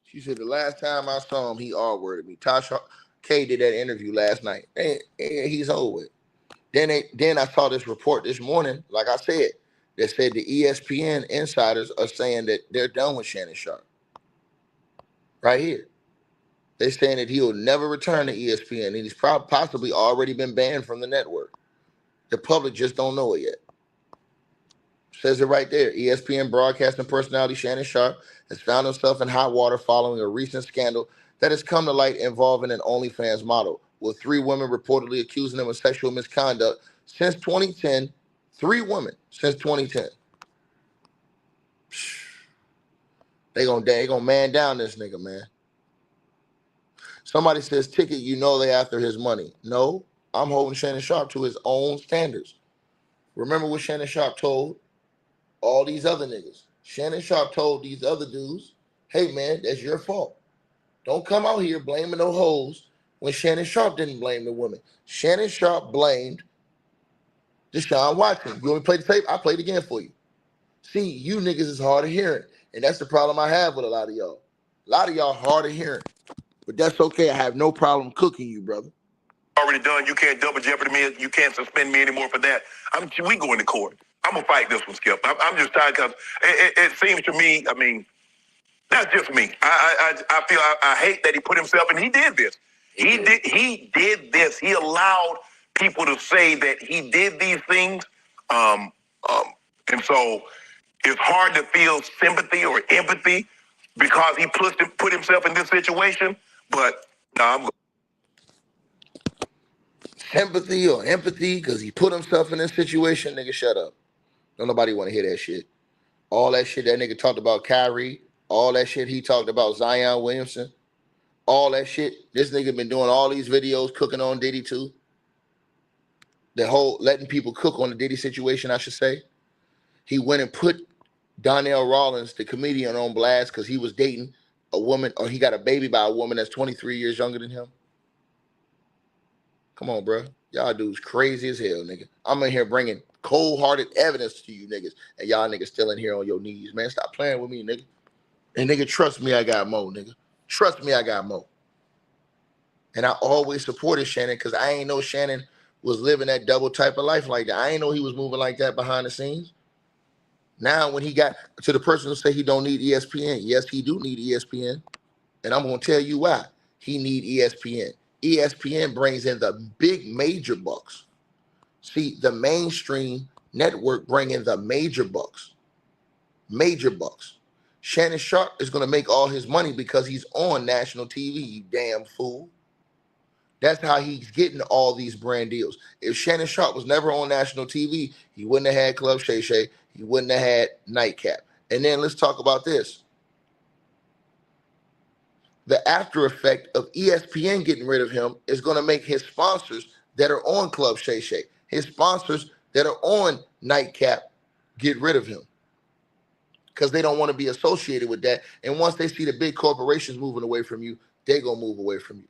She said the last time I saw him, he R-worded me. Tasha K did that interview last night. And he's over it. Then I saw this report this morning, like I said, that said the ESPN insiders are saying that they're done with Shannon Sharpe. Right here. They're saying that he'll never return to ESPN, and he's possibly already been banned from the network. The public just don't know it yet. Says it right there. ESPN broadcasting personality Shannon Sharpe has found himself in hot water following a recent scandal that has come to light involving an OnlyFans model, with 3 women reportedly accusing him of sexual misconduct since 2010. 3 women since 2010. They gonna man down this nigga, man. Somebody says, Ticket, you know they after his money. No, I'm holding Shannon Sharpe to his own standards. Remember what Shannon Sharpe told all these other niggas. Shannon Sharpe told these other dudes, hey, man, that's your fault. Don't come out here blaming no hoes when Shannon Sharpe didn't blame the women. Shannon Sharpe blamed Deshaun Watson. You want me to play the tape? I'll play it again for you. See, you niggas is hard of hearing. And that's the problem I have with a lot of y'all. A lot of y'all hard of hearing. But that's okay. I have no problem cooking you, brother.
Already done. You can't double jeopardy me. You can't suspend me anymore for that. We going to court. I'm going to fight this one, Skip. I'm just tired because it seems to me, I mean, that's just me. I feel I hate that he put himself, and he did this. He did this. He allowed people to say that he did these things. And so it's hard to feel sympathy or empathy because he put himself in this situation. But no, I'm
sympathy or empathy because he put himself in this situation. Nigga, shut up. Don't nobody want to hear that shit. All that shit that nigga talked about Kyrie, all that shit he talked about Zion Williamson, all that shit. This nigga been doing all these videos cooking on Diddy too. The whole letting people cook on the Diddy situation, I should say. He went and put Donnell Rawlings, the comedian, on blast because he was dating a woman, or he got a baby by a woman that's 23 years younger than him. Come on, bro. Y'all dudes crazy as hell, nigga. I'm in here bringing cold-hearted evidence to you niggas, and y'all niggas still in here on your knees, man. Stop playing with me, nigga. And nigga, trust me, I got more, nigga. Trust me, I got more. And I always supported Shannon because I ain't know Shannon was living that double type of life like that. I ain't know he was moving like that behind the scenes. Now, when he got to the person who say he don't need ESPN, yes, he do need ESPN. And I'm going to tell you why. He need ESPN. ESPN brings in the big major bucks. See, the mainstream network bring in the major bucks. Major bucks. Shannon Sharpe is going to make all his money because he's on national TV, you damn fool. That's how he's getting all these brand deals. If Shannon Sharpe was never on national TV, he wouldn't have had Club Shay Shay. He wouldn't have had Nightcap. And then let's talk about this. The after effect of ESPN getting rid of him is going to make his sponsors that are on Club Shay Shay, his sponsors that are on Nightcap, get rid of him because they don't want to be associated with that. And once they see the big corporations moving away from you, they're going to move away from you.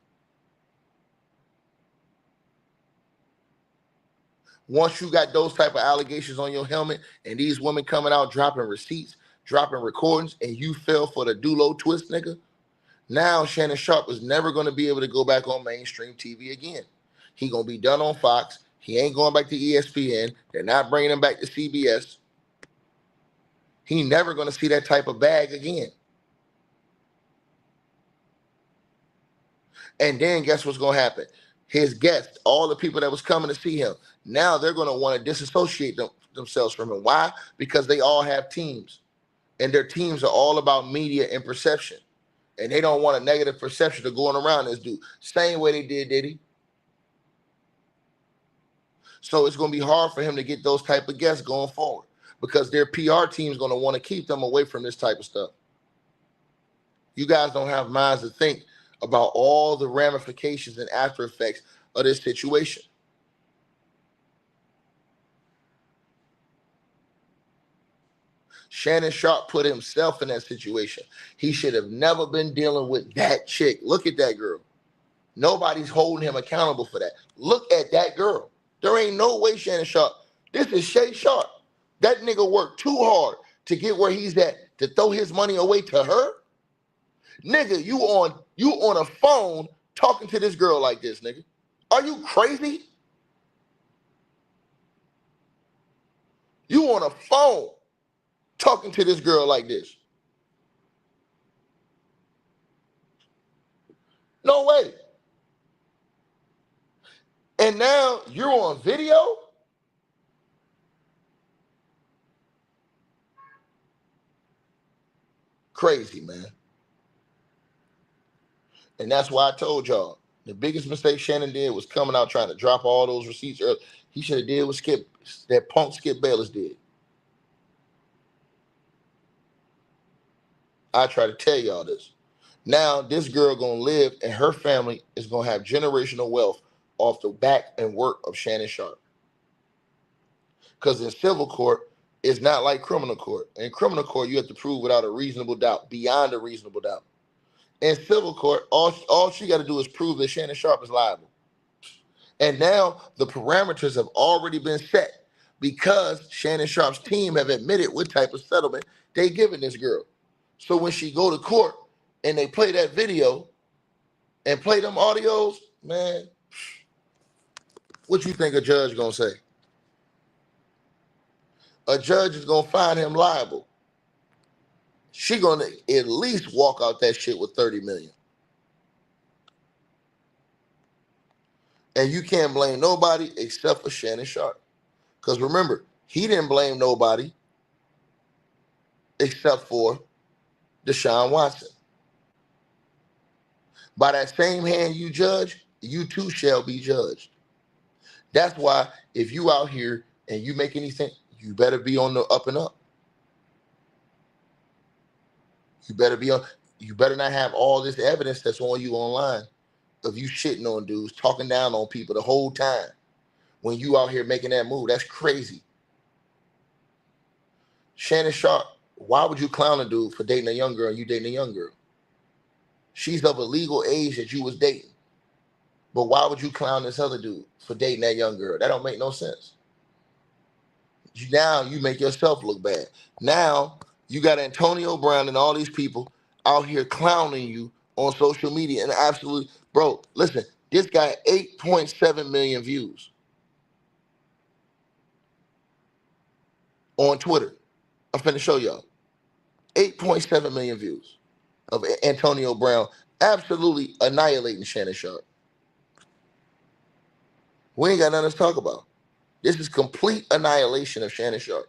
Once you got those type of allegations on your helmet and these women coming out dropping receipts, dropping recordings, and you fell for the Dulo twist, nigga, now Shannon Sharpe is never going to be able to go back on mainstream TV again. He going to be done on Fox. He ain't going back to ESPN. They're not bringing him back to CBS. He never going to see that type of bag again. And then guess what's going to happen? His guests, all the people that was coming to see him, now they're going to want to disassociate themselves from him. Why? Because they all have teams. And their teams are all about media and perception. And they don't want a negative perception of going around this dude. Same way they did Diddy. So it's going to be hard for him to get those type of guests going forward because their PR team is going to want to keep them away from this type of stuff. You guys don't have minds to think about all the ramifications and after effects of this situation. Shannon Sharpe put himself in that situation. He should have never been dealing with that chick. Look at that girl. Nobody's holding him accountable for that. Look at that girl. There ain't no way Shannon Sharpe. This is Shay Sharpe. That nigga worked too hard to get where he's at to throw his money away to her. Nigga, you on a phone talking to this girl like this, nigga. Are you crazy? You on a phone talking to this girl like this. No way. And now you're on video? Crazy, man. And that's why I told y'all, the biggest mistake Shannon did was coming out trying to drop all those receipts early. He should have did what that punk Skip Bayless did. I try to tell y'all this. Now this girl gonna live and her family is gonna have generational wealth off the back and work of Shannon Sharpe. Because in civil court, it's not like criminal court. In criminal court, you have to prove without a reasonable doubt, beyond a reasonable doubt. In civil court, all she got to do is prove that Shannon Sharpe is liable. And now the parameters have already been set because Shannon Sharpe's team have admitted what type of settlement they giving this girl. So when she go to court and they play that video and play them audios, man, what you think a judge gonna say? A judge is gonna find him liable. She gonna at least walk out that shit with $30 million. And you can't blame nobody except for Shannon Sharpe. Because remember, he didn't blame nobody except for Deshaun Watson. By that same hand you judge, you too shall be judged. That's why if you out here and you make anything, you better be on the up and up. You better not have all this evidence that's on you online of you shitting on dudes, talking down on people the whole time when you out here making that move. That's crazy. Shannon Sharpe, why would you clown a dude for dating a young girl and you dating a young girl? She's of a legal age that you was dating. But why would you clown this other dude for dating that young girl? That don't make no sense. Now you make yourself look bad. Now you got Antonio Brown and all these people out here clowning you on social media. And absolutely, bro, listen, this guy 8.7 million views on Twitter. I'm finna show y'all. 8.7 million views of Antonio Brown absolutely annihilating Shannon Sharpe. We ain't got nothing to talk about. This is complete annihilation of Shannon Sharpe.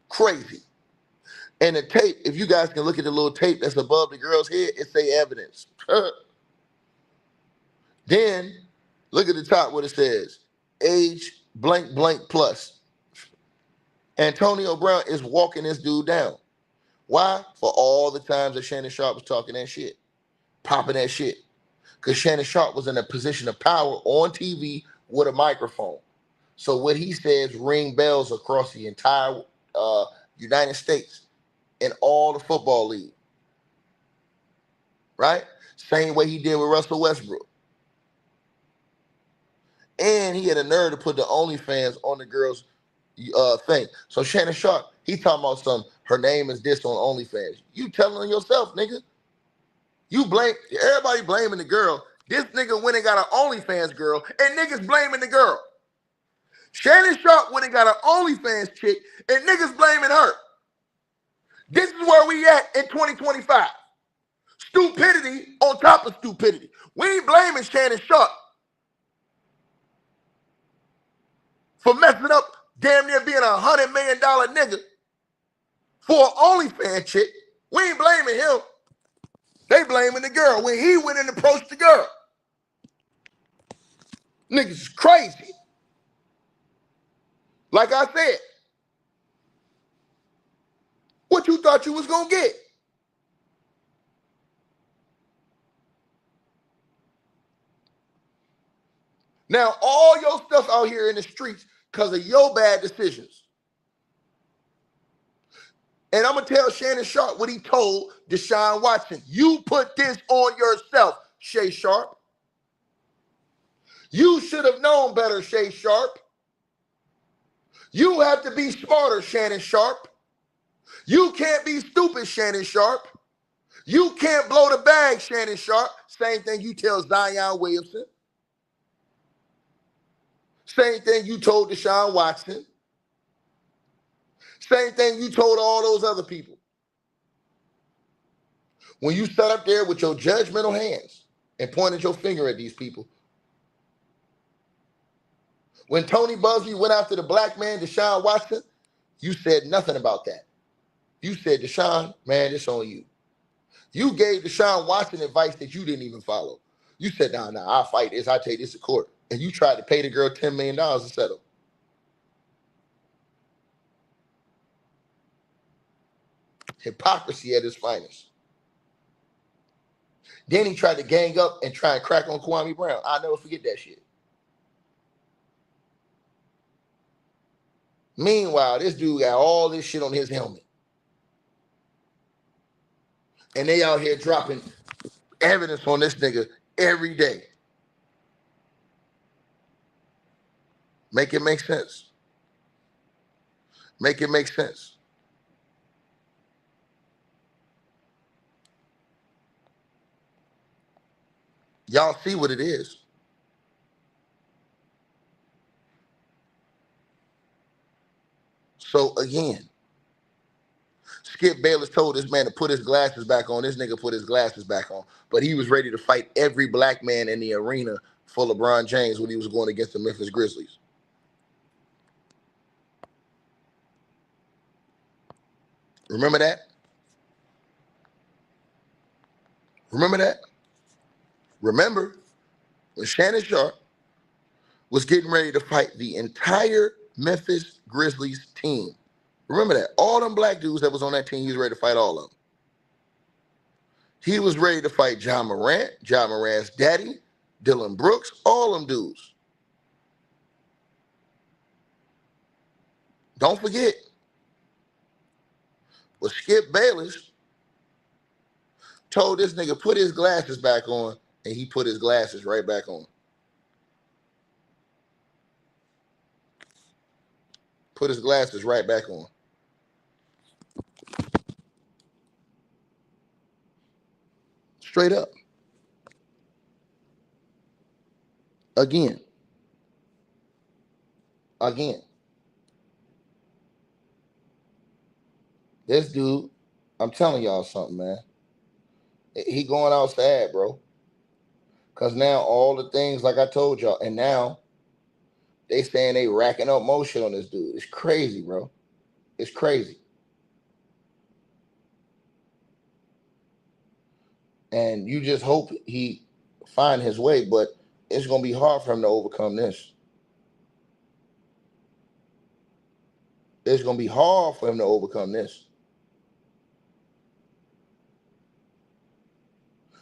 Crazy. And the tape, if you guys can look at the little tape that's above the girl's head, it say evidence. Then look at the top what it says. Age blank blank plus. Antonio Brown is walking this dude down. Why? For all the times that Shannon Sharpe was talking that shit. Popping that shit. Because Shannon Sharpe was in a position of power on TV with a microphone. So what he says ring bells across the entire United States in all the football league. Right? Same way he did with Russell Westbrook. And he had a nerve to put the OnlyFans on the girl's thing. So Shannon Sharpe, he talking about her name is this on OnlyFans. You telling on yourself, nigga. You blame, everybody blaming the girl. This nigga went and got an OnlyFans girl, and niggas blaming the girl. Shannon Sharpe went and got an OnlyFans chick, and niggas blaming her. This is where we at in 2025. Stupidity on top of stupidity. We ain't blaming Shannon Sharpe for messing up damn near being $100 million nigga for an OnlyFans chick. We ain't blaming him. They blaming the girl when he went and approached the girl. Niggas is crazy. Like I said, what you thought you was gonna get? Now, all your stuff out here in the streets because of your bad decisions. And I'm going to tell Shannon Sharpe what he told Deshaun Watson. You put this on yourself, Shay Sharpe. You should have known better, Shay Sharpe. You have to be smarter, Shannon Sharpe. You can't be stupid, Shannon Sharpe. You can't blow the bag, Shannon Sharpe. Same thing you tell Zion Williamson. Same thing you told Deshaun Watson. Same thing you told all those other people. When you sat up there with your judgmental hands and pointed your finger at these people. When Tony Busby went after the black man, Deshaun Watson, you said nothing about that. You said, Deshaun, man, it's on you. You gave Deshaun Watson advice that you didn't even follow. You said, nah, I'll fight this. I'll take this to court. And you tried to pay the girl $10 million to settle. Hypocrisy at its finest. Then he tried to gang up and try and crack on Kwame Brown. I'll never forget that shit. Meanwhile, this dude got all this shit on his helmet. And they out here dropping evidence on this nigga every day. Make it make sense. Make it make sense. Y'all see what it is. So again, Skip Bayless told this man to put his glasses back on. This nigga put his glasses back on. But he was ready to fight every black man in the arena for LeBron James when he was going against the Memphis Grizzlies. Remember that? Remember that? Remember when Shannon Sharpe was getting ready to fight the entire Memphis Grizzlies team. Remember that. All them black dudes that was on that team, he was ready to fight all of them. He was ready to fight John Morant, John Morant's daddy, Dylan Brooks, all them dudes. Don't forget. Well, Skip Bayless told this nigga put his glasses back on, and he put his glasses right back on. Put his glasses right back on. Straight up. Again. This dude, I'm telling y'all something, man. He going out sad, bro. Because now all the things like I told y'all, and now they saying they racking up more shit on this dude. It's crazy, bro. It's crazy. And you just hope he find his way, but it's going to be hard for him to overcome this. It's going to be hard for him to overcome this.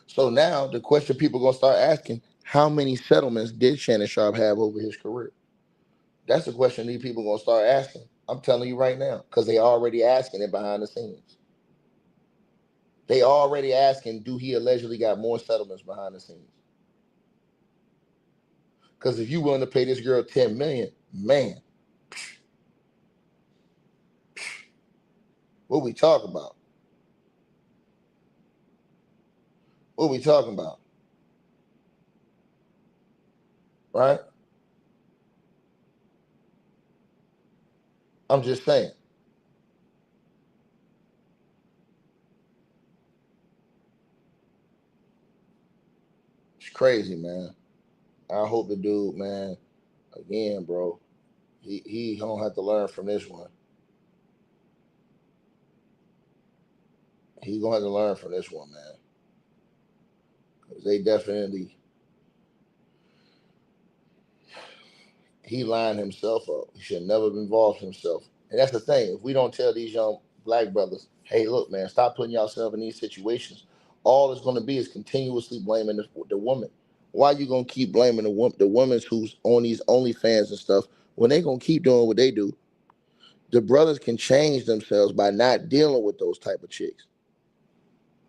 So now the question people are going to start asking, how many settlements did Shannon Sharpe have over his career? That's the question these people are going to start asking. I'm telling you right now, because they already asking it behind the scenes. They already asking, do he allegedly got more settlements behind the scenes? Because if you willing to pay this girl $10 million, man, what we talking about? What we talking about? Right? I'm just saying. It's crazy, man. I hope the dude, man, again, bro, he don't have to learn from this one. He gonna have to learn from this one, man. Because they definitely, he lined himself up. He should never have involved himself. And that's the thing. If we don't tell these young black brothers, hey, look, man, stop putting yourself in these situations, all it's going to be is continuously blaming the woman. Why you going to keep blaming the women who's on these OnlyFans and stuff when they going to keep doing what they do? The brothers can change themselves by not dealing with those type of chicks.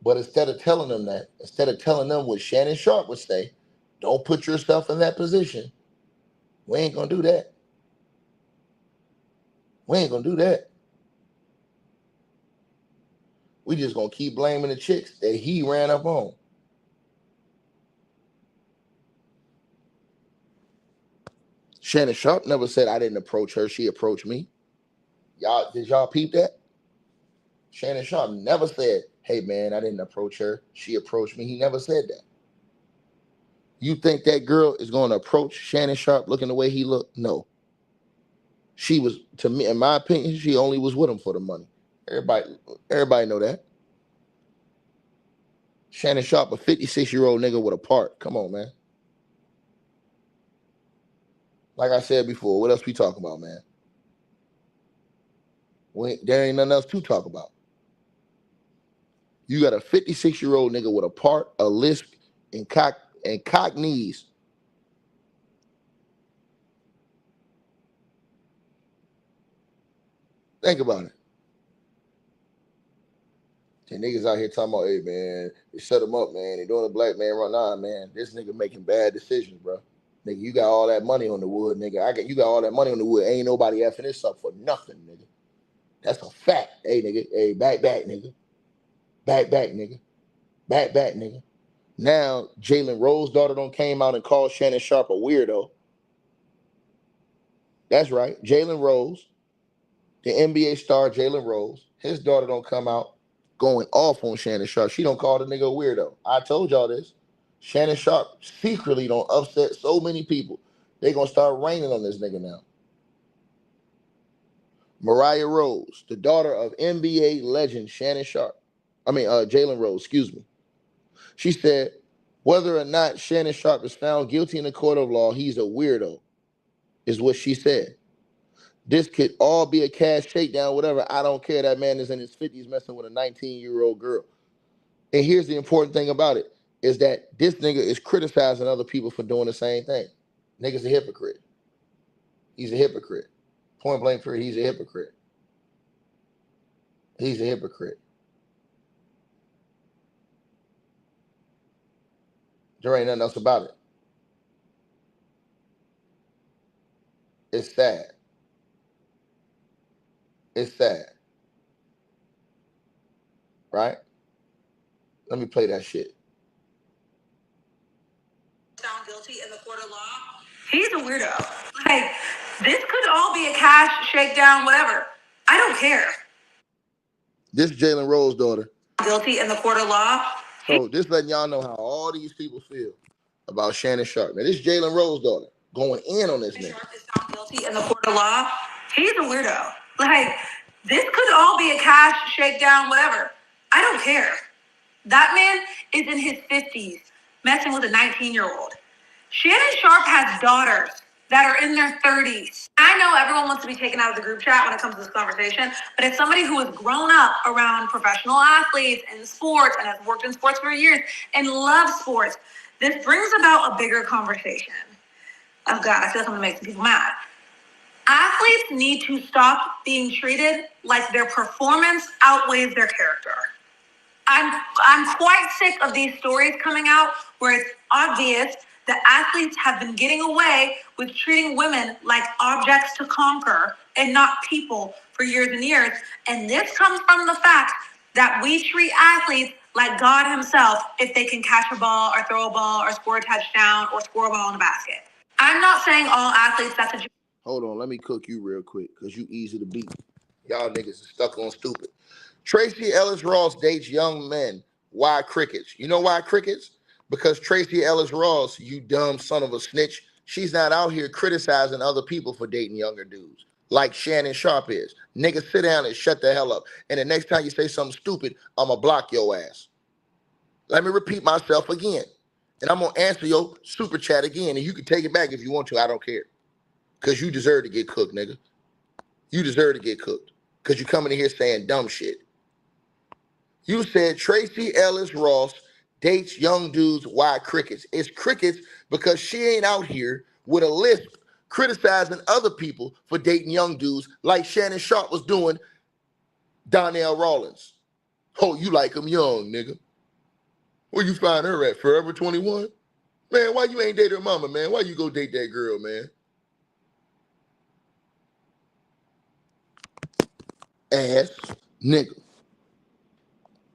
But instead of telling them that, instead of telling them what Shannon Sharpe would say, don't put yourself in that position, we ain't going to do that. We ain't going to do that. We just going to keep blaming the chicks that he ran up on. Shannon Sharpe never said I didn't approach her. She approached me. Did y'all peep that? Shannon Sharpe never said, hey, man, I didn't approach her. She approached me. He never said that. You think that girl is going to approach Shannon Sharpe looking the way he looked? No. She was, to me, in my opinion, she only was with him for the money. Everybody know that. Shannon Sharpe, a 56-year-old nigga with a part. Come on, man. Like I said before, what else we talking about, man? There ain't nothing else to talk about. You got a 56-year-old nigga with a part, a lisp, and cock knees. Think about it. The niggas out here talking about, hey, man, they shut him up, man. They doing a black man run. Nah, man, this nigga making bad decisions, bro. Nigga, you got all that money on the wood, nigga. You got all that money on the wood. Ain't nobody effing this up for nothing, nigga. That's a fact. Hey, nigga. Hey, back, nigga. Back, nigga. Back, nigga. Now, Jalen Rose's daughter done came out and called Shannon Sharpe a weirdo. That's right. Jalen Rose, the NBA star Jalen Rose, his daughter don't come out going off on Shannon Sharpe. She don't call the nigga a weirdo. I told y'all this. Shannon Sharpe secretly don't upset so many people. They gonna start raining on this nigga now. Mariah Rose, the daughter of NBA legend Jalen Rose, excuse me. She said, whether or not Shannon Sharpe is found guilty in the court of law, he's a weirdo, is what she said. This could all be a cash shakedown, whatever. I don't care. That man is in his 50s messing with a 19-year-old girl. And here's the important thing about it, is that this nigga is criticizing other people for doing the same thing. Nigga's a hypocrite. He's a hypocrite. Point blank period, he's a hypocrite. He's a hypocrite. There ain't nothing else about it. It's sad. It's sad. Right? Let me play that shit.
Found guilty in the court of law. He's a weirdo. Like, this could all be a cash shakedown, whatever. I don't care.
This Jalen Rose daughter.
Guilty in the court of law.
So this letting y'all know how all these people feel about Shannon Sharpe. Now this Jalen Rose daughter going in on this nigga.
Sharpe is found guilty in the court of law. He's a weirdo. Like, this could all be a cash shakedown, whatever. I don't care. That man is in his 50s messing with a 19-year-old. Shannon Sharpe has daughters that are in their 30s. I know everyone wants to be taken out of the group chat when it comes to this conversation, but as somebody who has grown up around professional athletes and sports and has worked in sports for years and loves sports, this brings about a bigger conversation. Oh God, I feel like I'm gonna make some people mad. Athletes need to stop being treated like their performance outweighs their character. I'm quite sick of these stories coming out where it's obvious The athletes have been getting away with treating women like objects to conquer and not people for years and years. And this comes from the fact that we treat athletes like God himself if they can catch a ball or throw a ball or score a touchdown or score a ball in a basket. I'm not saying all athletes, that's a...
Hold on, let me cook you real quick because you easy to beat. Y'all niggas are stuck on stupid. Tracy Ellis Ross dates young men. Why crickets? You know why crickets? Because Tracy Ellis Ross, you dumb son of a snitch, she's not out here criticizing other people for dating younger dudes like Shannon Sharpe is. Nigga, sit down and shut the hell up. And the next time you say something stupid, I'm going to block your ass. Let me repeat myself again. And I'm going to answer your super chat again. And you can take it back if you want to. I don't care. Because you deserve to get cooked, nigga. You deserve to get cooked. Because you coming in here saying dumb shit. You said Tracy Ellis Ross dates young dudes. Why crickets? It's crickets because she ain't out here with a lisp criticizing other people for dating young dudes like Shannon Sharpe was doing Donnell Rawlins. Oh, you like him young, nigga. Where you find her at? Forever 21? Man, why you ain't date her mama, man? Why you go date that girl, man? Ass nigga.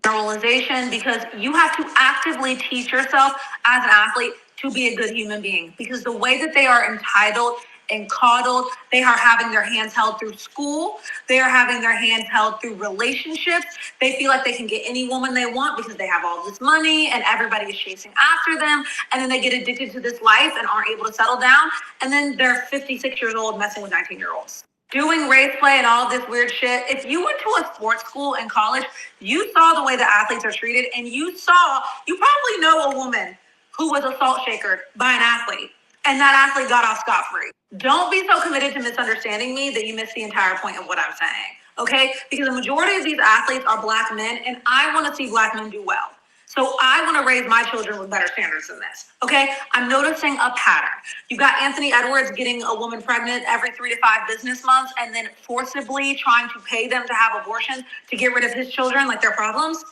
Normalization, because you have to actively teach yourself as an athlete to be a good human being, because the way that they are entitled and coddled, they are having their hands held through school, they are having their hands held through relationships, they feel like they can get any woman they want because they have all this money and everybody is chasing after them, and then they get addicted to this life and aren't able to settle down, and then they're 56 years old messing with 19-year-olds. Doing race play and all this weird shit. If you went to a sports school in college, you saw the way the athletes are treated, and you probably know a woman who was a salt shaker by an athlete, and that athlete got off scot-free. Don't be so committed to misunderstanding me that you miss the entire point of what I'm saying, okay? Because the majority of these athletes are black men, and I want to see black men do well. So I want to raise my children with better standards than this, okay? I'm noticing a pattern. You got Anthony Edwards getting a woman pregnant every 3 to 5 business months and then forcibly trying to pay them to have abortions to get rid of his children like they're problems.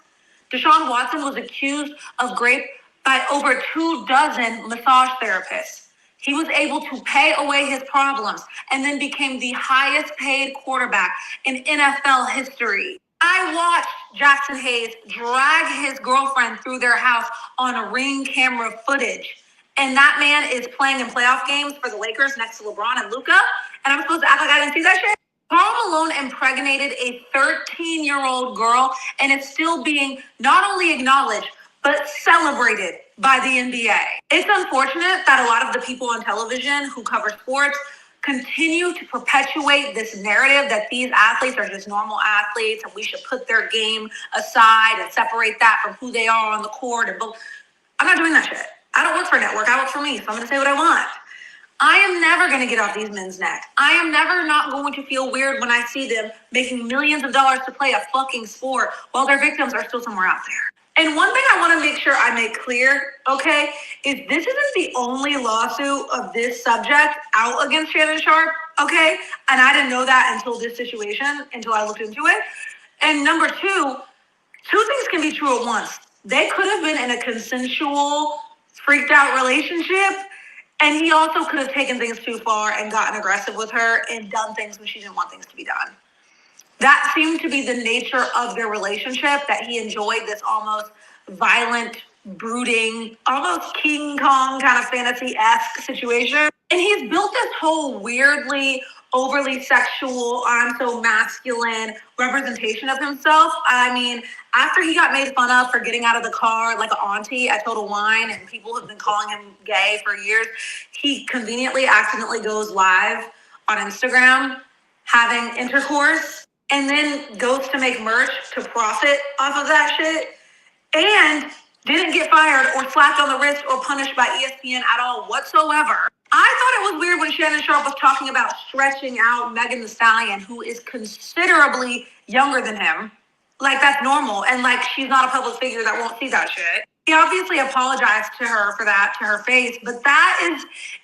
Deshaun Watson was accused of rape by over 24 massage therapists. He was able to pay away his problems and then became the highest paid quarterback in NFL history. I watched Jackson Hayes drag his girlfriend through their house on a Ring camera footage. And that man is playing in playoff games for the Lakers next to LeBron and Luka. And I'm supposed to act like I didn't see that shit? Karl Malone impregnated a 13-year-old girl, and it's still being not only acknowledged, but celebrated by the NBA. It's unfortunate that a lot of the people on television who cover sports continue to perpetuate this narrative that these athletes are just normal athletes and we should put their game aside and separate that from who they are on the court. I'm not doing that shit. I don't work for a network. I work for me, so I'm going to say what I want. I am never going to get off these men's neck. I am never not going to feel weird when I see them making millions of dollars to play a fucking sport while their victims are still somewhere out there. And one thing I want to make sure I make clear, okay, is this isn't the only lawsuit of this subject out against Shannon Sharpe, okay? And I didn't know that until this situation, until I looked into it. And number two things can be true at once. They could have been in a consensual, freaked out relationship, and he also could have taken things too far and gotten aggressive with her and done things when she didn't want things to be done. That seemed to be the nature of their relationship, that he enjoyed this almost violent, brooding, almost King Kong kind of fantasy-esque situation. And he's built this whole weirdly, overly sexual, I'm so masculine representation of himself. I mean, after he got made fun of for getting out of the car like an auntie at Total Wine, and people have been calling him gay for years, he conveniently accidentally goes live on Instagram having intercourse, and then goes to make merch to profit off of that shit, and didn't get fired or slapped on the wrist or punished by ESPN at all whatsoever. I thought it was weird when Shannon Sharpe was talking about stretching out Megan Thee Stallion, who is considerably younger than him. Like, that's normal, and like, she's not a public figure that won't see that shit. He obviously apologized to her for that, to her face, but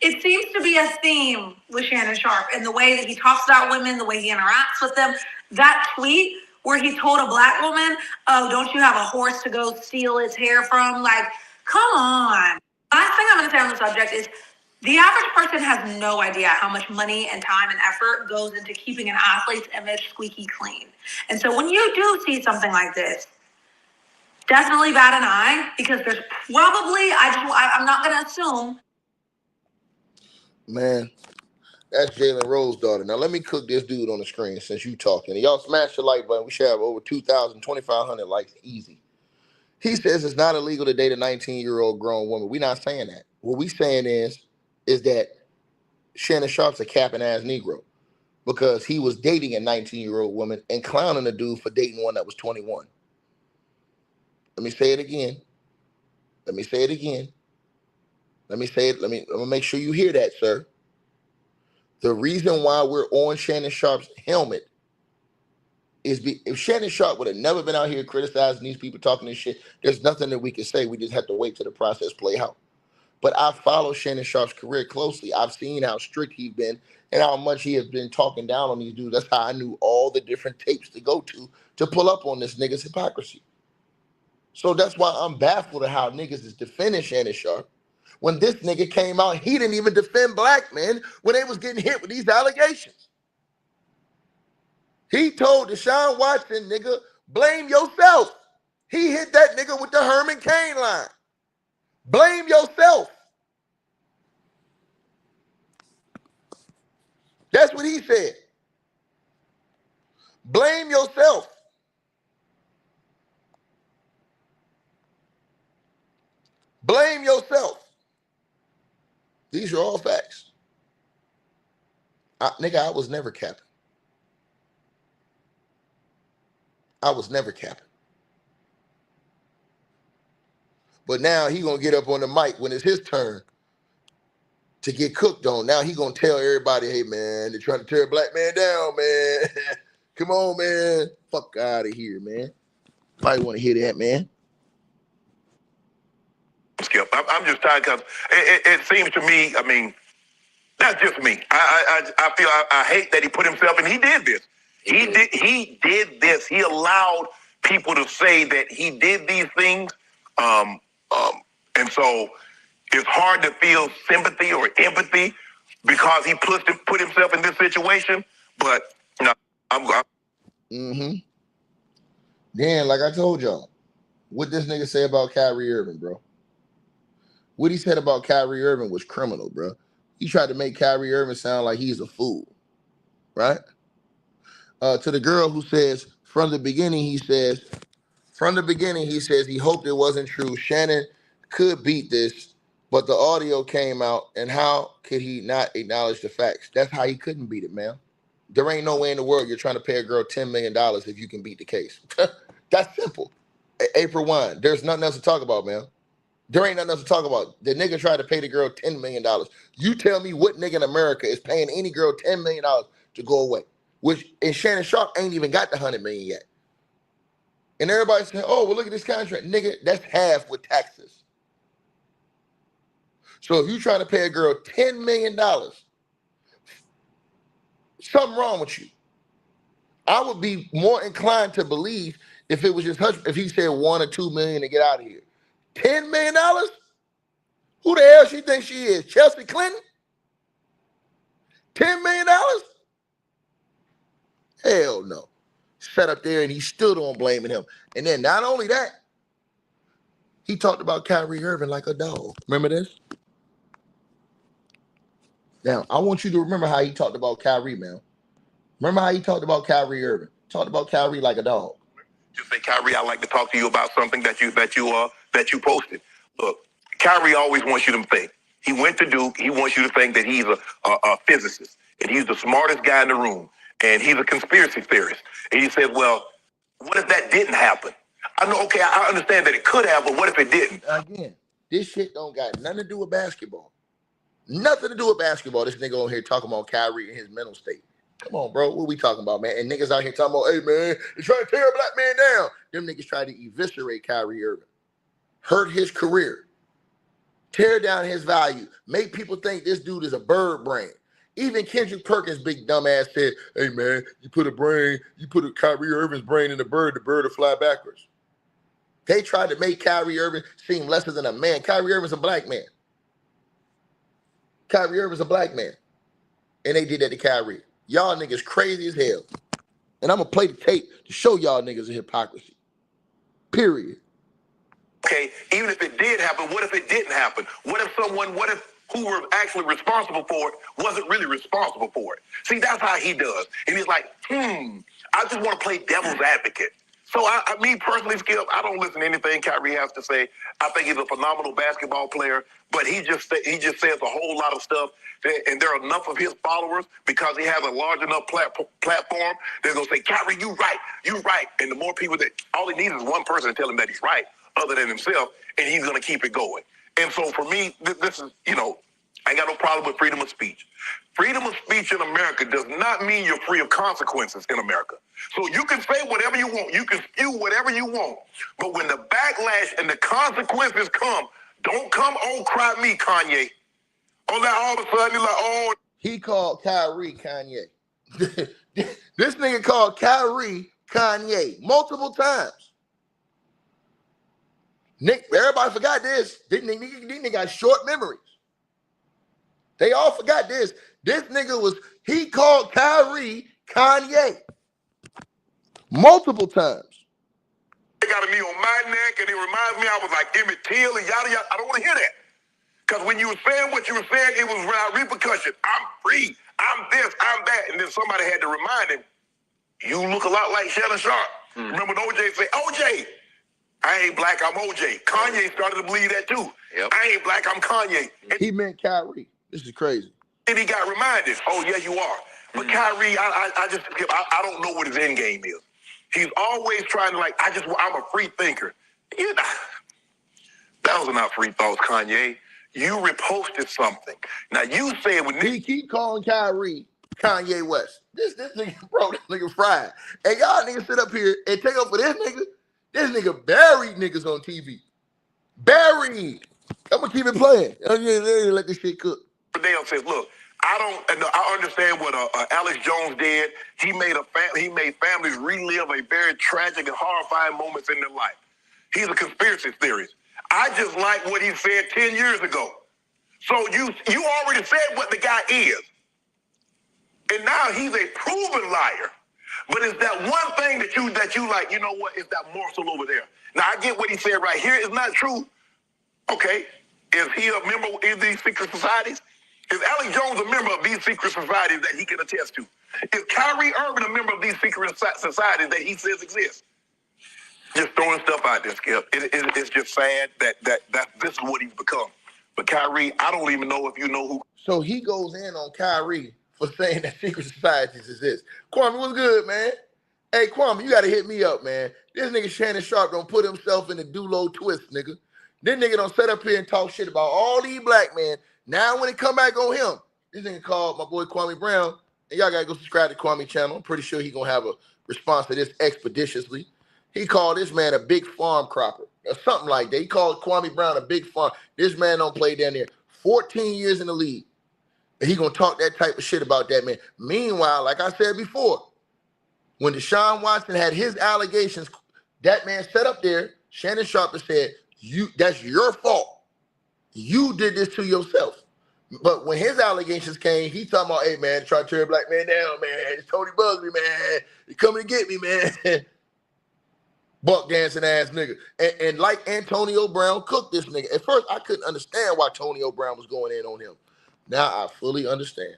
it seems to be a theme with Shannon Sharpe and the way that he talks about women, the way he interacts with them. That tweet where he told a black woman, oh, don't you have a horse to go steal its hair from? Like, come on. Last thing I'm going to say on the subject is the average person has no idea how much money and time and effort goes into keeping an athlete's image squeaky clean. And so when you do see something like this, definitely bat an eye, because there's probably, I'm not going to assume.
Man, that's Jalen Rose's daughter. Now, let me cook this dude on the screen since you talking. And y'all smash the like button. We should have over 2,000, 2,500 likes easy. He says it's not illegal to date a 19-year-old grown woman. We're not saying that. What we saying is that Shannon Sharpe's a capping-ass Negro because he was dating a 19-year-old woman and clowning a dude for dating one that was 21. Let me say it again. Let me say it again. Let me say it. I'm gonna make sure you hear that, sir. The reason why we're on Shannon Sharpe's helmet is if Shannon Sharpe would have never been out here criticizing these people talking this shit, there's nothing that we can say. We just have to wait till the process play out. But I follow Shannon Sharpe's career closely. I've seen how strict he's been and how much he has been talking down on these dudes. That's how I knew all the different tapes to go to pull up on this nigga's hypocrisy. So that's why I'm baffled at how niggas is defending Shannon Sharpe. When this nigga came out, he didn't even defend black men when they was getting hit with these allegations. He told Deshaun Watson, nigga, blame yourself. He hit that nigga with the Herman Cain line. Blame yourself. That's what he said. Blame yourself. Blame yourself. These are all facts. Nigga, I was never capping. I was never capping. But now he gonna get up on the mic when it's his turn to get cooked on. Now he gonna tell everybody, hey man, they're trying to tear a black man down, man. Come on, man. Fuck out of here, man. Probably want to hear that, man.
Skip, I'm just tired because it seems to me, I mean, that's just me. I feel I hate that he put himself, and he did this. He did this. He allowed people to say that he did these things. And so it's hard to feel sympathy or empathy because he put himself in this situation. But you know, I'm going.
Dan, like I told y'all, what this nigga say about Kyrie Irving, bro? What he said about Kyrie Irving was criminal, bro. He tried to make Kyrie Irving sound like he's a fool, right? To the girl who says, from the beginning, he says he hoped it wasn't true. Shannon could beat this, but the audio came out, and how could he not acknowledge the facts? That's how he couldn't beat it, man. There ain't no way in the world you're trying to pay a girl $10 million if you can beat the case. That's simple. April 1, there's nothing else to talk about, man. There ain't nothing else to talk about. The nigga tried to pay the girl $10 million. You tell me what nigga in America is paying any girl $10 million to go away. And Shannon Sharpe ain't even got the $100 million yet. And everybody saying, oh, well, look at this contract. Nigga, that's half with taxes. So if you trying to pay a girl $10 million, something wrong with you. I would be more inclined to believe if it was just if he said $1 or $2 million to get out of here. $10 million? Who the hell she thinks she is? Chelsea Clinton? $10 million? Hell no. Sat up there and he stood on blaming him. And then not only that, he talked about Kyrie Irving like a dog. Remember this? Now, I want you to remember how he talked about Kyrie, man. Remember how he talked about Kyrie Irving? Talked about Kyrie like a dog.
Just say, Kyrie, I'd like to talk to you about something that you posted. Look, Kyrie always wants you to think. He went to Duke. He wants you to think that he's a physicist and he's the smartest guy in the room and he's a conspiracy theorist. And he said, well, what if that didn't happen? I know, okay, I understand that it could have, but what if it didn't?
Again, this shit don't got nothing to do with basketball. Nothing to do with basketball. This nigga on here talking about Kyrie and his mental state. Come on, bro. What we talking about, man? And niggas out here talking about, hey, man, they're trying to tear a black man down. Them niggas try to eviscerate Kyrie Irving. Hurt his career. Tear down his value. Make people think this dude is a bird brain. Even Kendrick Perkins' big dumb ass said, hey, man, you put a Kyrie Irving's brain in the bird will fly backwards. They tried to make Kyrie Irving seem lesser than a man. Kyrie Irving's a black man. Kyrie Irving's a black man. And they did that to Kyrie. Y'all niggas crazy as hell. And I'm going to play the tape to show y'all niggas a hypocrisy. Period.
Okay, even if it did happen, what if it didn't happen? What if who were actually responsible for it wasn't really responsible for it? See, that's how he does. And he's like, I just want to play devil's advocate. So me personally, Skip, I don't listen to anything Kyrie has to say. I think he's a phenomenal basketball player, but he just says a whole lot of stuff, and there are enough of his followers because he has a large enough platform. They're gonna say, Kyrie, you right. And the more people that all he needs is one person to tell him that he's right, other than himself, and he's gonna keep it going. And so for me, this is, I ain't got no problem with freedom of speech. Freedom of speech in America does not mean you're free of consequences in America. So you can say whatever you want. You can spew whatever you want. But when the backlash and the consequences come, don't come, oh, cry me, Kanye. Oh, now all of a sudden, you're like, oh.
He called Kyrie Kanye. This nigga called Kyrie Kanye multiple times. Nick, everybody forgot this. These niggas got short memories. They all forgot this. This nigga he called Kyrie Kanye multiple times.
They got a knee on my neck, and it reminds me I was like Emmett Till and yada yada. I don't want to hear that. Because when you were saying what you were saying, it was without repercussion. I'm free. I'm this, I'm that. And then somebody had to remind him, you look a lot like Shannon Sharpe. Remember when OJ said, OJ, I ain't black, I'm OJ. Kanye started to believe that too. Yep. I ain't black, I'm Kanye. And
he meant Kyrie. This is crazy.
And he got reminded, oh, yeah, you are. But Kyrie, I don't know what his end game is. He's always trying to I'm a free thinker. Those are not free thoughts, Kanye. You reposted something. Now you said when
he keep calling Kyrie Kanye West. This nigga, bro, this nigga fried. And y'all niggas sit up here and take up for this nigga. This nigga buried niggas on TV. Buried. I'm gonna keep it playing. Let this shit cook.
Dale says, look, I understand what Alex Jones did. He made families relive a very tragic and horrifying moments in their life. He's a conspiracy theorist. I just like what he said 10 years ago. So you already said what the guy is. And now he's a proven liar. But it's that one thing that you like, you know what, it's that morsel over there. Now I get what he said right here is not true. Okay. Is he a member of these secret societies? Is Alex Jones a member of these secret societies that he can attest to? Is Kyrie Irving a member of these secret societies that he says exist? Just throwing stuff out there, Skip. It's just sad that this is what he's become. But Kyrie, I don't even know if you know who.
So he goes in on Kyrie for saying that secret societies exist. Kwame, what's good, man? Hey, Kwame, you got to hit me up, man. This nigga Shannon Sharpe don't put himself in the do-low twist, nigga. This nigga don't sit up here and talk shit about all these black men. Now when it come back on him, this nigga called my boy Kwame Brown, and y'all got to go subscribe to Kwame channel. I'm pretty sure he going to have a response to this expeditiously. He called this man a big farm cropper or something like that. He called Kwame Brown a big farm. This man don't play down there 14 years in the league. And he going to talk that type of shit about that man. Meanwhile, like I said before, when Deshaun Watson had his allegations, that man sat up there, Shannon Sharpe said, that's your fault. You did this to yourself. But when his allegations came, he talking about, hey, man, try to tear a black man down, man. It's Tony Bugsby, man. He coming to get me, man. Buck dancing ass nigga. And like Antonio Brown cooked this nigga. At first, I couldn't understand why Antonio Brown was going in on him. Now I fully understand.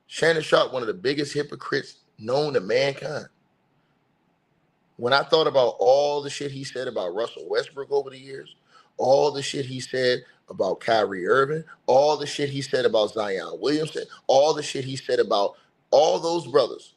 Shannon Sharpe, one of the biggest hypocrites known to mankind. When I thought about all the shit he said about Russell Westbrook over the years, all the shit he said about Kyrie Irving, all the shit he said about Zion Williamson, all the shit he said about all those brothers,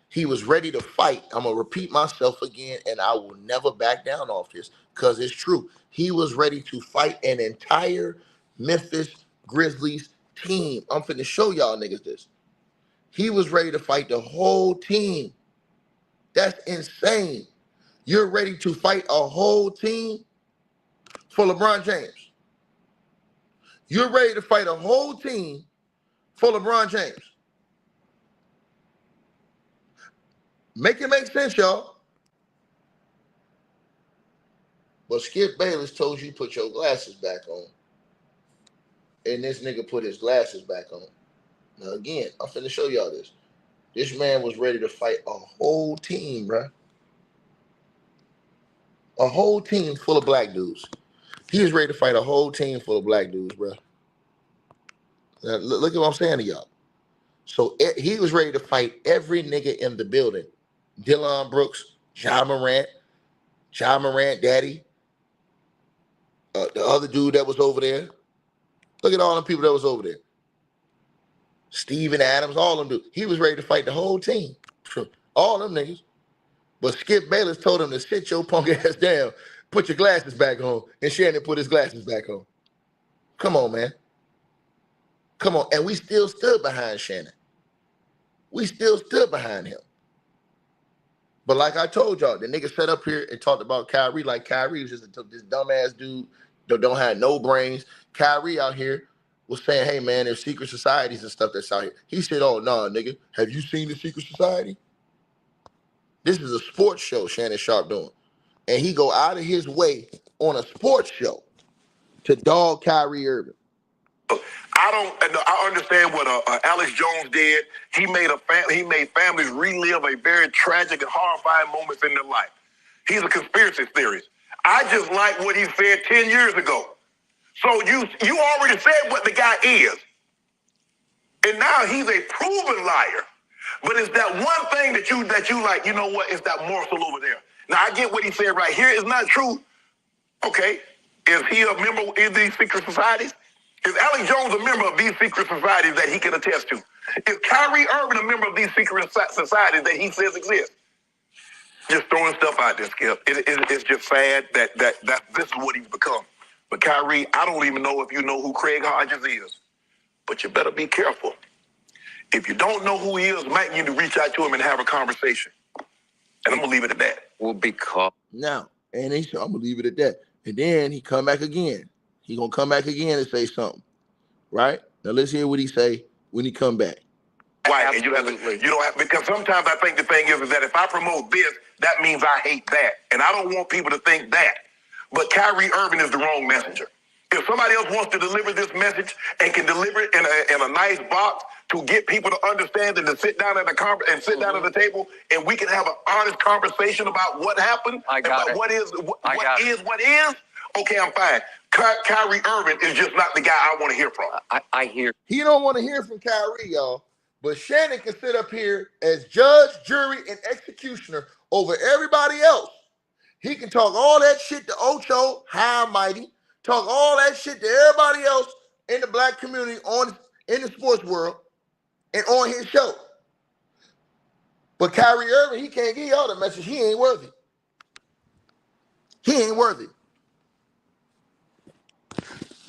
he was ready to fight. I'm going to repeat myself again, and I will never back down off this because it's true. He was ready to fight an entire Memphis Grizzlies team. I'm finna show y'all niggas this. He was ready to fight the whole team. That's insane. You're ready to fight a whole team for LeBron James. You're ready to fight a whole team for LeBron James. Make it make sense, y'all. But Skip Bayless told you put your glasses back on. and this nigga put his glasses back on. Now again, I'm finna show y'all this. This man was ready to fight a whole team, bruh. A whole team full of black dudes. He was ready to fight a whole team full of black dudes, bruh. Now, look at what I'm saying to y'all. So he was ready to fight every nigga in the building. Dillon Brooks, Ja Morant, daddy. The other dude that was over there. Look at all the people that was over there. Steven Adams, all them dudes. He was ready to fight the whole team. All them niggas. But Skip Bayless told him to sit your punk ass down, put your glasses back on, and Shannon put his glasses back on. Come on, man. Come on. And we still stood behind Shannon. We still stood behind him. But like I told y'all, the nigga sat up here and talked about Kyrie like Kyrie was just this dumbass dude that don't have no brains. Kyrie out here was saying, hey, man, there's secret societies and stuff that's out here. He said, oh, nah, nigga, have you seen the secret society? This is a sports show Shannon Sharpe doing. And he go out of his way on a sports show to dog Kyrie Irving.
I understand what Alex Jones did. He made families relive a very tragic and horrifying moments in their life. He's a conspiracy theorist. I just like what he said 10 years ago. So you already said what the guy is. And now he's a proven liar. But it's that one thing that you like, you know what, it's that morsel over there. Now I get what he said right here. It's not true. Okay. Is he a member in these secret societies? Is Alex Jones a member of these secret societies that he can attest to? Is Kyrie Irving a member of these secret societies that he says exist? Just throwing stuff out there, Skip. It's just sad that this is what he's become. But Kyrie, I don't even know if you know who Craig Hodges is. But you better be careful. If you don't know who he is, might need to reach out to him and have a conversation. And I'm going to leave it at that.
Will be caught.
Now, and I'm going to leave it at that. And then he come back again. He going to come back again and say something. Right? Now, let's hear what he say when he come back.
Right, and you don't have, because sometimes I think the thing is that if I promote this, that means I hate that. And I don't want people to think that. But Kyrie Irving is the wrong messenger. If somebody else wants to deliver this message and can deliver it in a nice box to get people to understand and to sit down at the table and we can have an honest conversation about what happened, what is, okay, I'm fine. Kyrie Irving is just not the guy I want to hear from.
I hear.
He don't want to hear from Kyrie, y'all. But Shannon can sit up here as judge, jury, and executioner over everybody else. He can talk all that shit to Ocho, high and mighty, talk all that shit to everybody else in the black community in the sports world and on his show. But Kyrie Irving, he can't give y'all the message. He ain't worthy. He ain't worthy.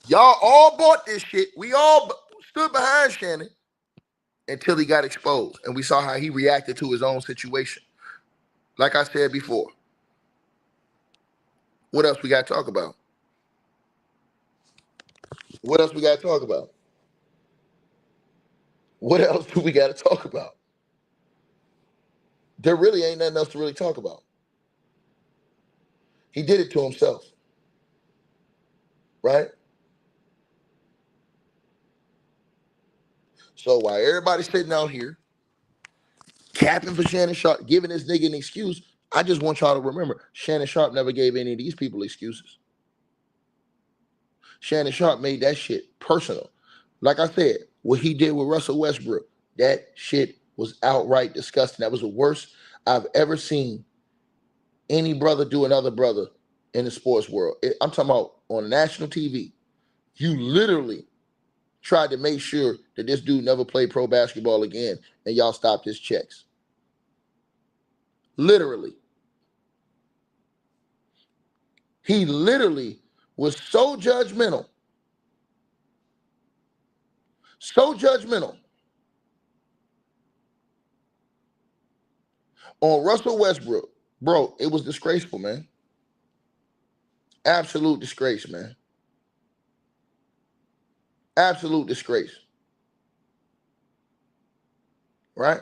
Y'all all bought this shit. We all stood behind Shannon until he got exposed. And we saw how he reacted to his own situation. Like I said before. What else we got to talk about? What else we got to talk about? What else do we got to talk about? There really ain't nothing else to really talk about. He did it to himself. Right? So while everybody's sitting out here, capping for Shannon Sharpe, giving this nigga an excuse, I just want y'all to remember, Shannon Sharpe never gave any of these people excuses. Shannon Sharpe made that shit personal. Like I said, what he did with Russell Westbrook, that shit was outright disgusting. That was the worst I've ever seen any brother do another brother in the sports world. I'm talking about on national TV. You literally tried to make sure that this dude never played pro basketball again, and y'all stopped his checks. Literally. He literally was so judgmental. So judgmental on Russell Westbrook. Bro, it was disgraceful, man. Absolute disgrace, man. Absolute disgrace. Right?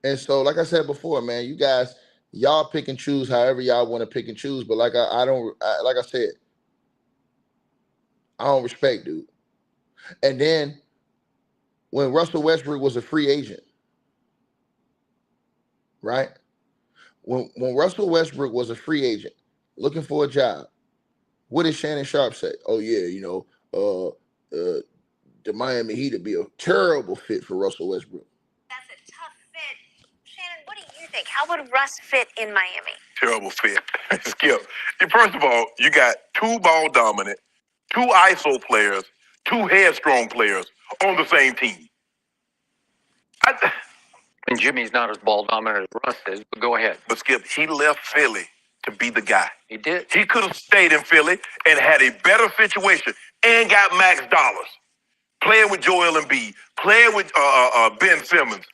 And so, like I said before, man, you guys, y'all pick and choose however y'all want to pick and choose. But like I said, I don't respect dude. And then when Russell Westbrook was a free agent, right? When Russell Westbrook was a free agent looking for a job, what did Shannon Sharpe say? Oh yeah, the Miami Heat would be a terrible fit for Russell Westbrook.
That's a tough fit. Shannon, what do you think? How would Russ fit in Miami?
Terrible fit. Skip. First of all, you got two ball dominant, two ISO players, two headstrong players on the same team.
And Jimmy's not as ball dominant as Russ is, but go ahead.
But Skip, he left Philly to be the guy.
He did.
He could have stayed in Philly and had a better situation and got max dollars. Playing with Joel Embiid, playing with Ben Simmons.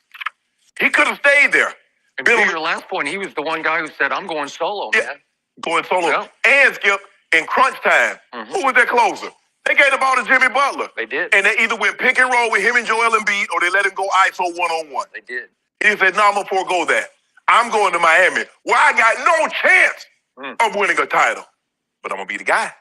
He could have stayed there.
And to your last point, he was the one guy who said, I'm going solo, man.
Going solo.
Yeah.
And Skip, in crunch time, who was their closer? They gave the ball to Jimmy Butler.
They did.
And they either went pick and roll with him and Joel Embiid or they let him go ISO one-on-one.
They did.
He said, no, I'm going to forego that. I'm going to Miami, where I got no chance of winning a title. But I'm going to be the guy.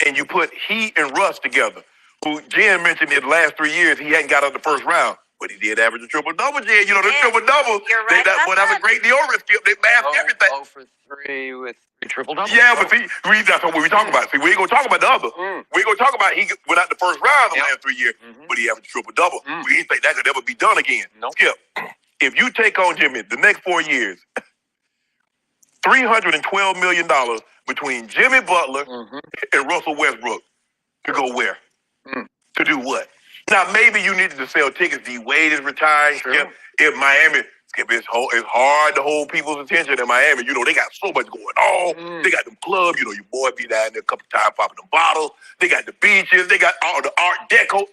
And you put he and Russ together, who Jen mentioned in the last 3 years, he hadn't got out the first round. But he did average a triple-double, Jen. You know, the triple-double,
right
that's a great deodorant, Skip. They masked everything.
0 for 3 with 3 triple-doubles.
Yeah, but see, that's what we talking about. See, we ain't going to talk about the other. We ain't going to talk about he went out the first round the last 3 years, but he averaged a triple-double. We didn't think that could ever be done again.
Nope.
Skip, if you take on Jimmy the next 4 years, $312 million between Jimmy Butler and Russell Westbrook to go where? To do what? Now, maybe you needed to sell tickets. D. Wade is retiring. Skip, in Miami, Skip, it's hard to hold people's attention in Miami. You know, they got so much going on. They got them clubs. You know, your boy be down there a couple times popping them bottles. They got the beaches. They got all the Art Deco.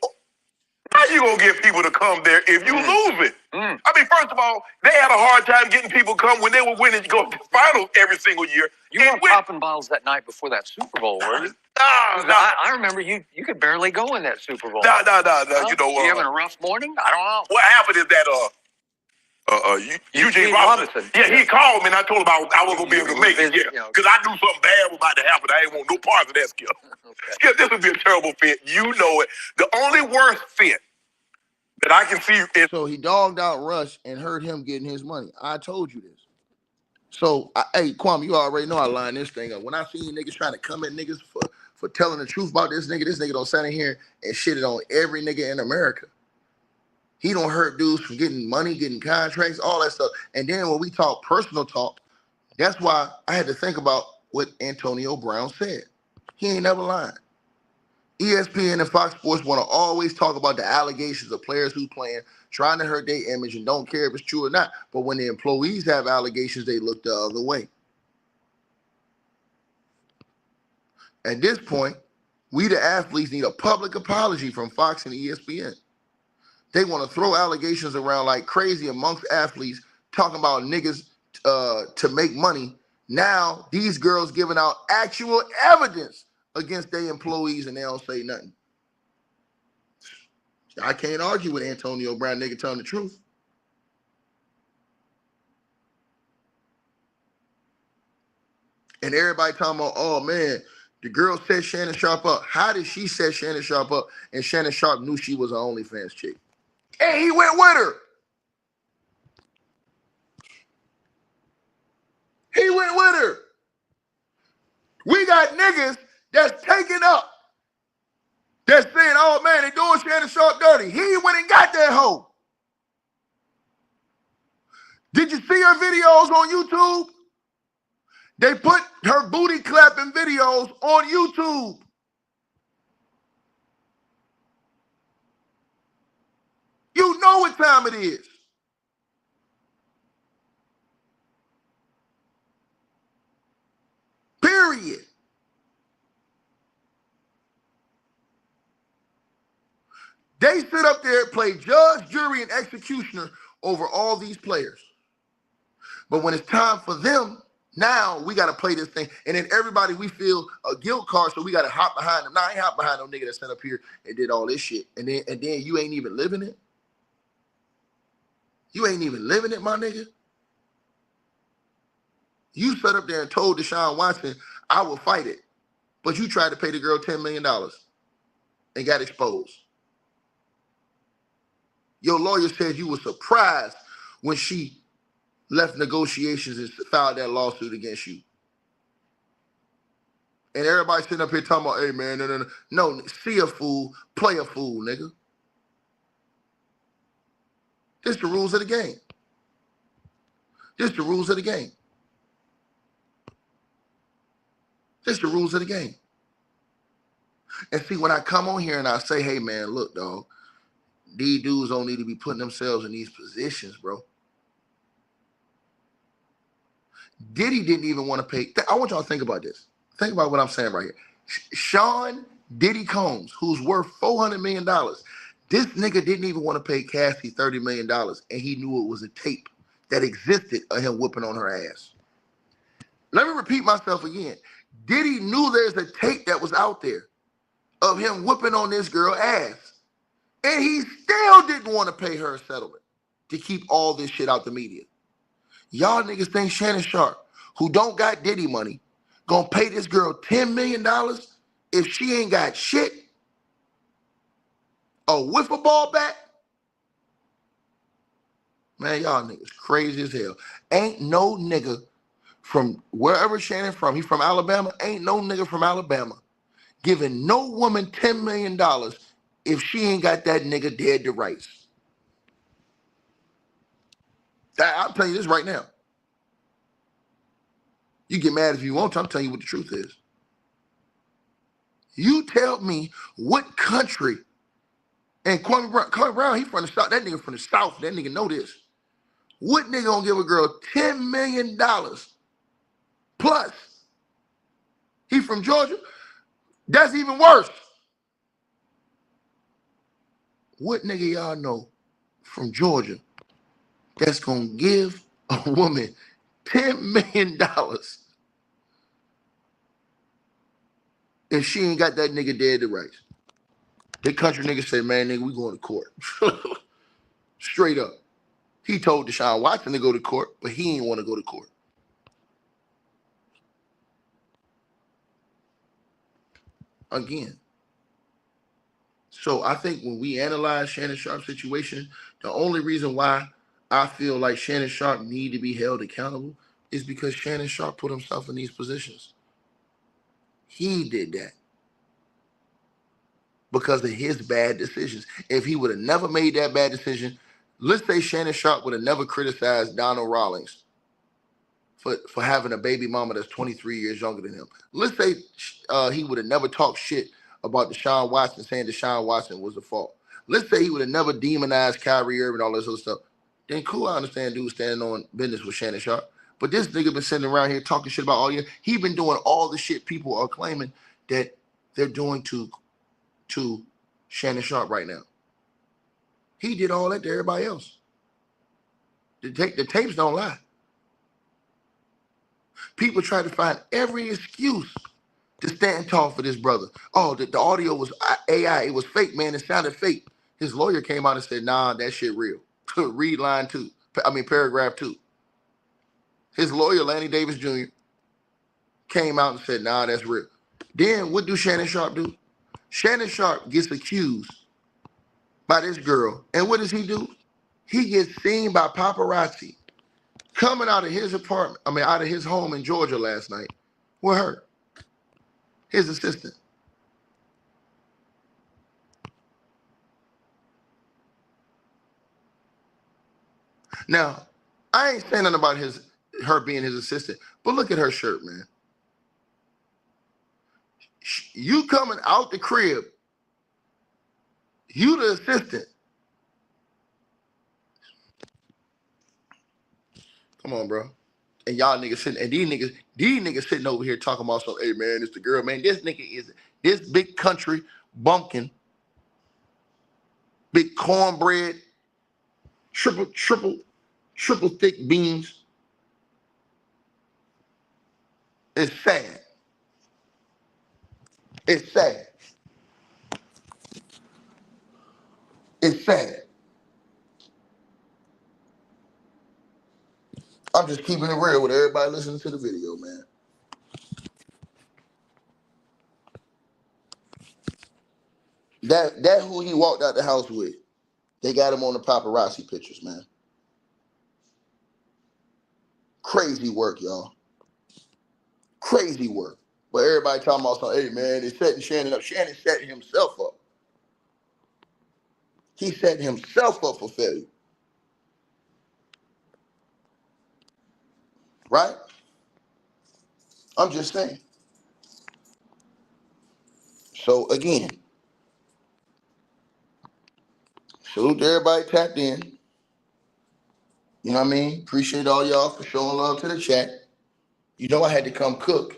How you going to get people to come there if you lose it? I mean, first of all, they had a hard time getting people to come when they were winning to go to the finals every single year.
You weren't popping bottles that night before that Super Bowl, were you?
No.
I remember you could barely go in that Super Bowl.
No.
Well,
You know,
you having a rough morning? I don't know.
What happened is that Eugene Robinson. Yeah, he called me and I told him I wasn't going to be able to make it. Yeah, because I knew something bad was about to happen. I ain't want no part of that, Skip. Okay. Skip, this would be a terrible fit. You know it. The only worst fit that I can see is...
So he dogged out Russ and hurt him getting his money. I told you this. So, hey, Kwame, you already know I line this thing up. When I see niggas trying to come at niggas for telling the truth about this nigga don't stand in here and shit it on every nigga in America. He don't hurt dudes from getting money, getting contracts, all that stuff. And then when we talk personal talk, that's why I had to think about what Antonio Brown said. He ain't never lying. ESPN and Fox Sports want to always talk about the allegations of players who playing, trying to hurt their image and don't care if it's true or not. But when the employees have allegations, they look the other way. At this point, we the athletes need a public apology from Fox and ESPN. They want to throw allegations around like crazy amongst athletes, talking about niggas to make money. Now, these girls giving out actual evidence against their employees and they don't say nothing. I can't argue with Antonio Brown, nigga telling the truth. And everybody talking about, oh man, the girl set Shannon Sharpe up. How did she set Shannon Sharpe up and Shannon Sharpe knew she was an OnlyFans chick? And he went with her. He went with her. We got niggas that's taking up, that's saying, oh man, they doing Shannon Sharpe dirty. He went and got that hoe. Did you see her videos on YouTube? They put her booty clapping videos on YouTube. You know what time it is. Period. They sit up there, play judge, jury, and executioner over all these players. But when it's time for them, now we got to play this thing. And then everybody, we feel a guilt card, so we got to hop behind them. Now, I ain't hop behind no nigga that sat up here and did all this shit. And then you ain't even living it. You ain't even living it, my nigga. You sat up there and told Deshaun Watson, I will fight it. But you tried to pay the girl $10 million and got exposed. Your lawyer said you were surprised when she left negotiations and filed that lawsuit against you. And everybody sitting up here talking about, hey, man, no, see a fool, play a fool, nigga. This the rules of the game. This the rules of the game. This the rules of the game. And see, when I come on here and I say, hey, man, look, dog, these dudes don't need to be putting themselves in these positions, bro. Diddy didn't even want to pay. I want y'all to think about this. Think about what I'm saying right here. Sean Diddy Combs, who's worth $400 million, this nigga didn't even want to pay Cassie $30 million, and he knew it was a tape that existed of him whipping on her ass. Let me repeat myself again. Diddy knew there's a tape that was out there of him whipping on this girl's ass, and he still didn't want to pay her a settlement to keep all this shit out the media. Y'all niggas think Shannon Sharpe, who don't got Diddy money, gonna pay this girl $10 million if she ain't got shit? A wiffle ball bat? Man, y'all niggas crazy as hell. Ain't no nigga from wherever Shannon from, he from Alabama, ain't no nigga from Alabama giving no woman $10 million if she ain't got that nigga dead to rights. I'm telling you this right now. You get mad if you want to. I'm telling you what the truth is. You tell me what country, and Kwame Brown, he from the South. That nigga from the South. That nigga know this. What nigga gonna give a girl $10 million plus? He from Georgia? That's even worse. What nigga y'all know from Georgia that's gonna give a woman $10 million if she ain't got that nigga dead to rights? That country nigga say, man, nigga, we going to court. Straight up. He told Deshaun Watson to go to court, but he ain't want to go to court. Again. So I think when we analyze Shannon Sharpe's situation, the only reason why I feel like Shannon Sharpe need to be held accountable is because Shannon Sharpe put himself in these positions. He did that because of his bad decisions. If he would have never made that bad decision, let's say Shannon Sharpe would have never criticized Donald Rawlings for having a baby mama that's 23 years younger than him. Let's say he would have never talked shit about Deshaun Watson, saying Deshaun Watson was the fault. Let's say he would have never demonized Kyrie Irving and all this other stuff. Then cool, I understand dude standing on business with Shannon Sharpe. But this nigga been sitting around here talking shit about all year. He been doing all the shit people are claiming that they're doing to Shannon Sharpe right now. He did all that to everybody else. The tapes don't lie. People try to find every excuse to stand tall for this brother. Oh, the audio was AI. It was fake, man. It sounded fake. His lawyer came out and said, nah, that shit real. Read paragraph 2. His lawyer, Lanny Davis Jr., came out and said, nah, that's real. Then what do Shannon Sharpe do? Shannon Sharpe gets accused by this girl. And what does he do? He gets seen by paparazzi coming out of his apartment, out of his home in Georgia last night with her, his assistant. Now, I ain't saying nothing about her being his assistant, but look at her shirt, man. You coming out the crib, you the assistant. Come on, bro. And y'all niggas sitting, and these niggas sitting over here talking about some, hey man, it's the girl, man. This nigga is this big country bumpkin, big cornbread, triple thick beans. It's sad. It's sad. It's sad. I'm just keeping it real with everybody listening to the video, man. That who he walked out the house with. They got him on the paparazzi pictures, man. Crazy work, y'all. Crazy work. But everybody talking about something, hey, man, they setting Shannon up. Shannon setting himself up. He set himself up for failure. Right? I'm just saying. So, again, salute to everybody tapped in. You know what I mean? Appreciate all y'all for showing love to the chat. You know I had to come cook.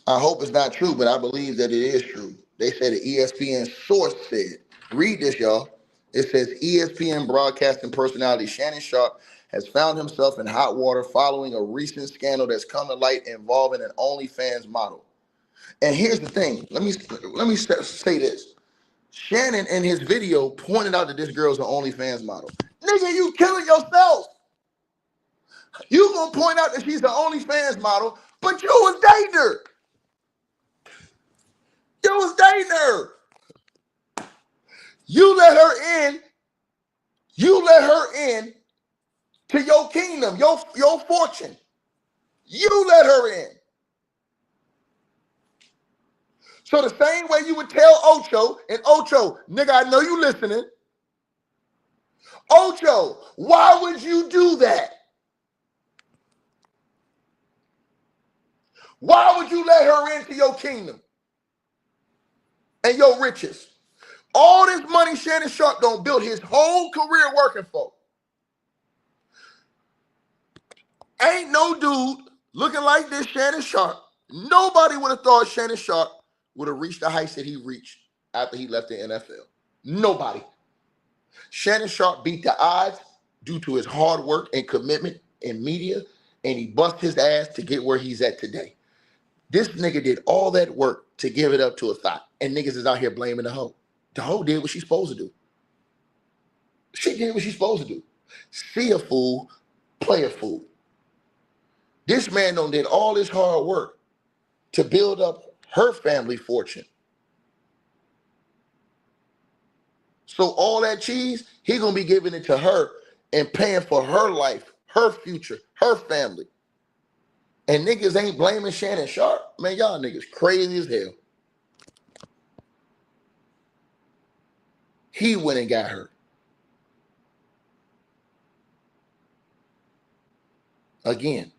I hope it's not true, but I believe that it is true. They said an ESPN source said, read this, y'all. It says ESPN broadcasting personality Shannon Sharpe has found himself in hot water following a recent scandal that's come to light involving an OnlyFans model. And here's the thing. Let me say this. Shannon in his video pointed out that this girl's an OnlyFans model. Nigga, you killing yourself. You gonna point out that she's an OnlyFans model, but you was dating her. You was dating her. You let her in. You let her in to your kingdom, your fortune. You let her in. So the same way you would tell Ocho, and Ocho, nigga, I know you listening. Ocho, why would you do that? Why would you let her into your kingdom and your riches? All this money Shannon Sharpe don't build his whole career working for. Ain't no dude looking like this Shannon Sharpe. Nobody would have thought Shannon Sharpe would have reached the heights that he reached after he left the NFL. Nobody. Shannon Sharpe beat the odds due to his hard work and commitment in media, and he bust his ass to get where he's at today. This nigga did all that work to give it up to a thought, and niggas is out here blaming the hoe. The hoe did what she's supposed to do. She did what she's supposed to do. See a fool, play a fool. This man done did all this hard work to build up her family fortune. So all that cheese, he gonna be giving it to her and paying for her life, her future, her family. And niggas ain't blaming Shannon Sharpe. Man, y'all niggas crazy as hell. He went and got her. Again.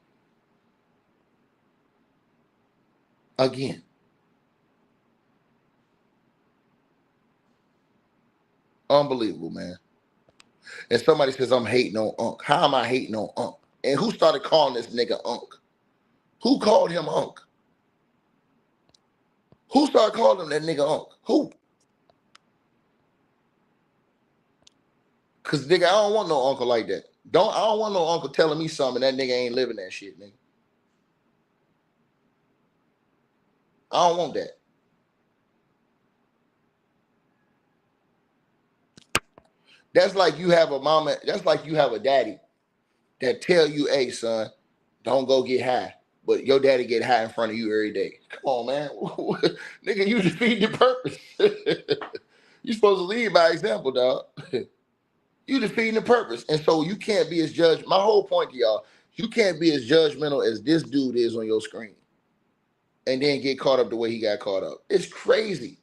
Unbelievable, man. And somebody says, I'm hating on Unc. How am I hating on Unc? And who started calling this nigga Unc? Who called him Unc? Who started calling him that nigga Unc? Who? Because, nigga, I don't want no uncle like that. I don't want no uncle telling me something that nigga ain't living that shit, nigga. I don't want that. That's like you have a mama, that's like you have a daddy that tell you, hey, son, don't go get high. But your daddy get high in front of you every day. Come on, man. Nigga, you defeat the purpose. You're supposed to lead by example, dog. You defeating the purpose. And so you can't be as judged. My whole point to y'all, you can't be as judgmental as this dude is on your screen and then get caught up the way he got caught up. It's crazy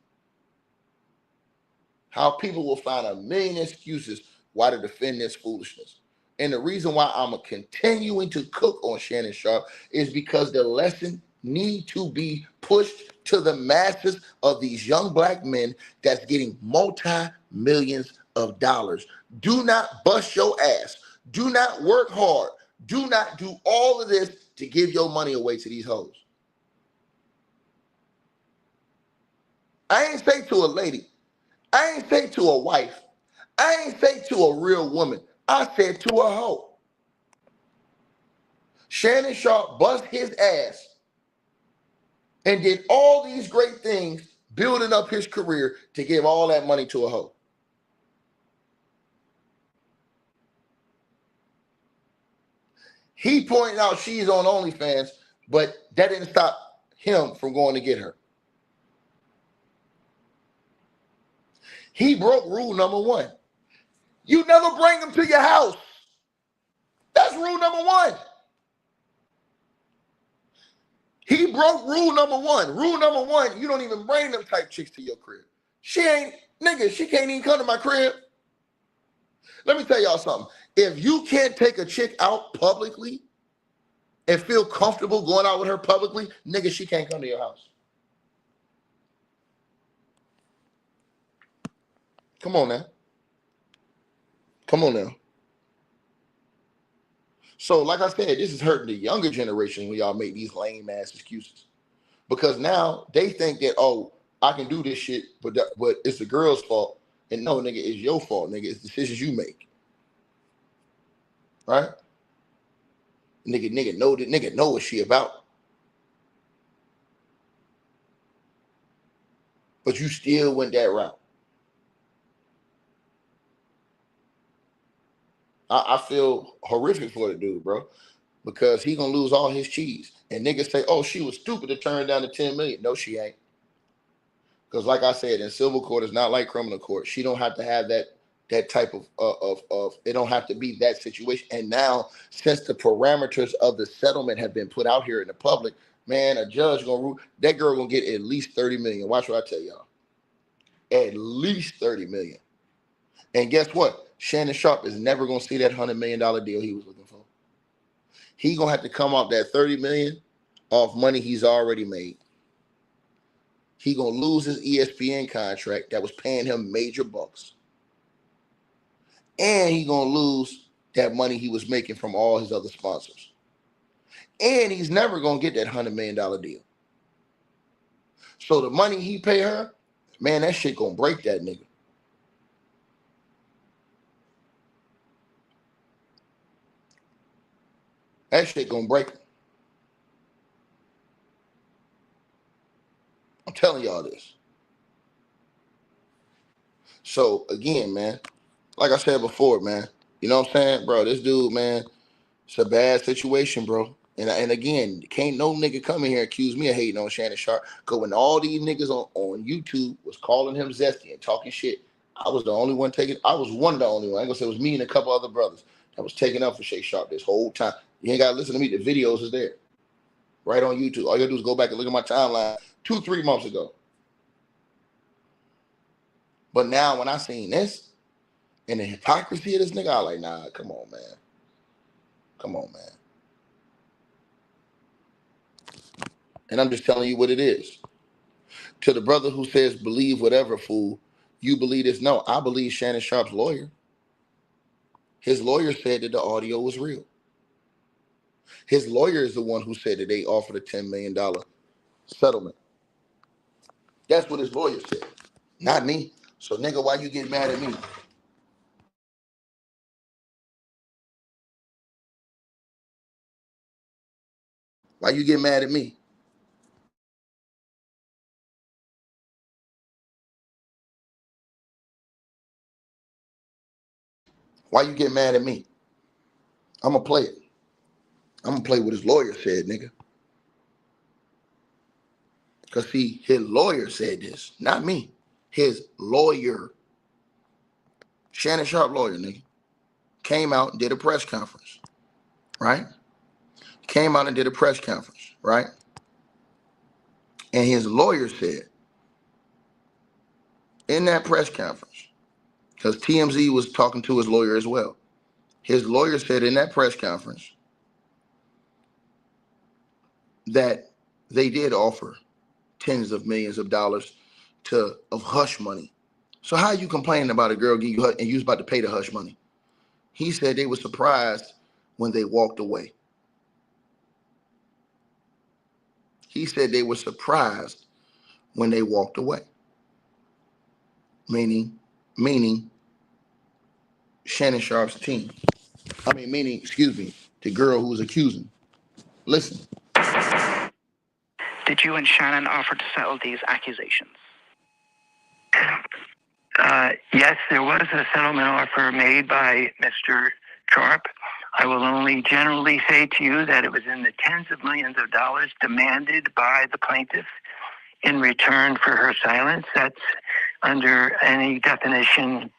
how people will find a million excuses why to defend this foolishness. And the reason why I'm continuing to cook on Shannon Sharpe is because the lesson need to be pushed to the masses of these young black men that's getting multi-millions of dollars. Do not bust your ass. Do not work hard. Do not do all of this to give your money away to these hoes. I ain't say to a lady. I ain't say to a wife. I ain't say to a real woman. I said to a hoe. Shannon Sharpe bust his ass and did all these great things building up his career to give all that money to a hoe. He pointed out she's on OnlyFans, but that didn't stop him from going to get her. He broke rule number 1. You never bring them to your house. That's rule number 1. He broke rule number 1. Rule number 1, you don't even bring them type chicks to your crib. She can't even come to my crib. Let me tell y'all something. If you can't take a chick out publicly and feel comfortable going out with her publicly, nigga, she can't come to your house. Come on now. Come on now. So, like I said, this is hurting the younger generation when y'all make these lame ass excuses. Because now they think that, oh, I can do this shit, but it's the girl's fault. And no, nigga, it's your fault, nigga. It's decisions you make. Right? Nigga know what she about. But you still went that route. I feel horrific for the dude, bro, because he gonna lose all his cheese. And niggas say, oh, she was stupid to turn down the $10 million. No, she ain't. Because like I said, in civil court, it's not like criminal court. She don't have to have that type of it don't have to be that situation. And now, since the parameters of the settlement have been put out here in the public, man, a judge gonna rule that girl gonna get at least $30 million. Watch what I tell y'all. At least $30 million. And guess what? Shannon Sharpe is never going to see that $100 million deal he was looking for. He going to have to come off that $30 million off money he's already made. He going to lose his ESPN contract that was paying him major bucks. And he going to lose that money he was making from all his other sponsors. And he's never going to get that $100 million deal. So the money he pay her, man, that shit going to break that nigga. That shit gonna break him. I'm telling y'all this. So again, man, like I said before, man, you know what I'm saying, bro? This dude, man, it's a bad situation, bro. And again, can't no nigga come in here and accuse me of hating on Shannon Sharpe. Because when all these niggas on YouTube was calling him zesty and talking shit, I was the only one taking. I was one of the only ones. I ain't gonna say it was me and a couple other brothers that was taking up for Shay Sharpe this whole time. You ain't gotta listen to me. The videos is there. Right on YouTube. All you gotta do is go back and look at my timeline 2-3 months ago. But now when I seen this and the hypocrisy of this nigga, I was like, nah, come on, man. Come on, man. And I'm just telling you what it is. To the brother who says, believe whatever, fool, you believe this. No, I believe Shannon Sharpe's lawyer. His lawyer said that the audio was real. His lawyer is the one who said that they offered a $10 million settlement. That's what his lawyer said, not me. So, nigga, why you get mad at me? Why you get mad at me? Why you get mad at me? I'm going to play it. I'm going to play what his lawyer said, nigga. Because, see, his lawyer said this, not me. His lawyer, Shannon Sharpe lawyer, nigga, came out and did a press conference, right? Came out and did a press conference, right? And his lawyer said in that press conference, because TMZ was talking to his lawyer as well, his lawyer said in that press conference that they did offer tens of millions of dollars of hush money. So how you complaining about a girl give you and you was about to pay the hush money? He said they were surprised when they walked away. He said they were surprised when they walked away. Meaning Shannon Sharpe's team. The girl who was accusing. Listen.
Did you and Shannon offer to settle these accusations? Yes, there was a settlement offer made by Mr. Sharpe. I will only generally say to you that it was in the tens of millions of dollars demanded by the plaintiff in return for her silence. That's under any definition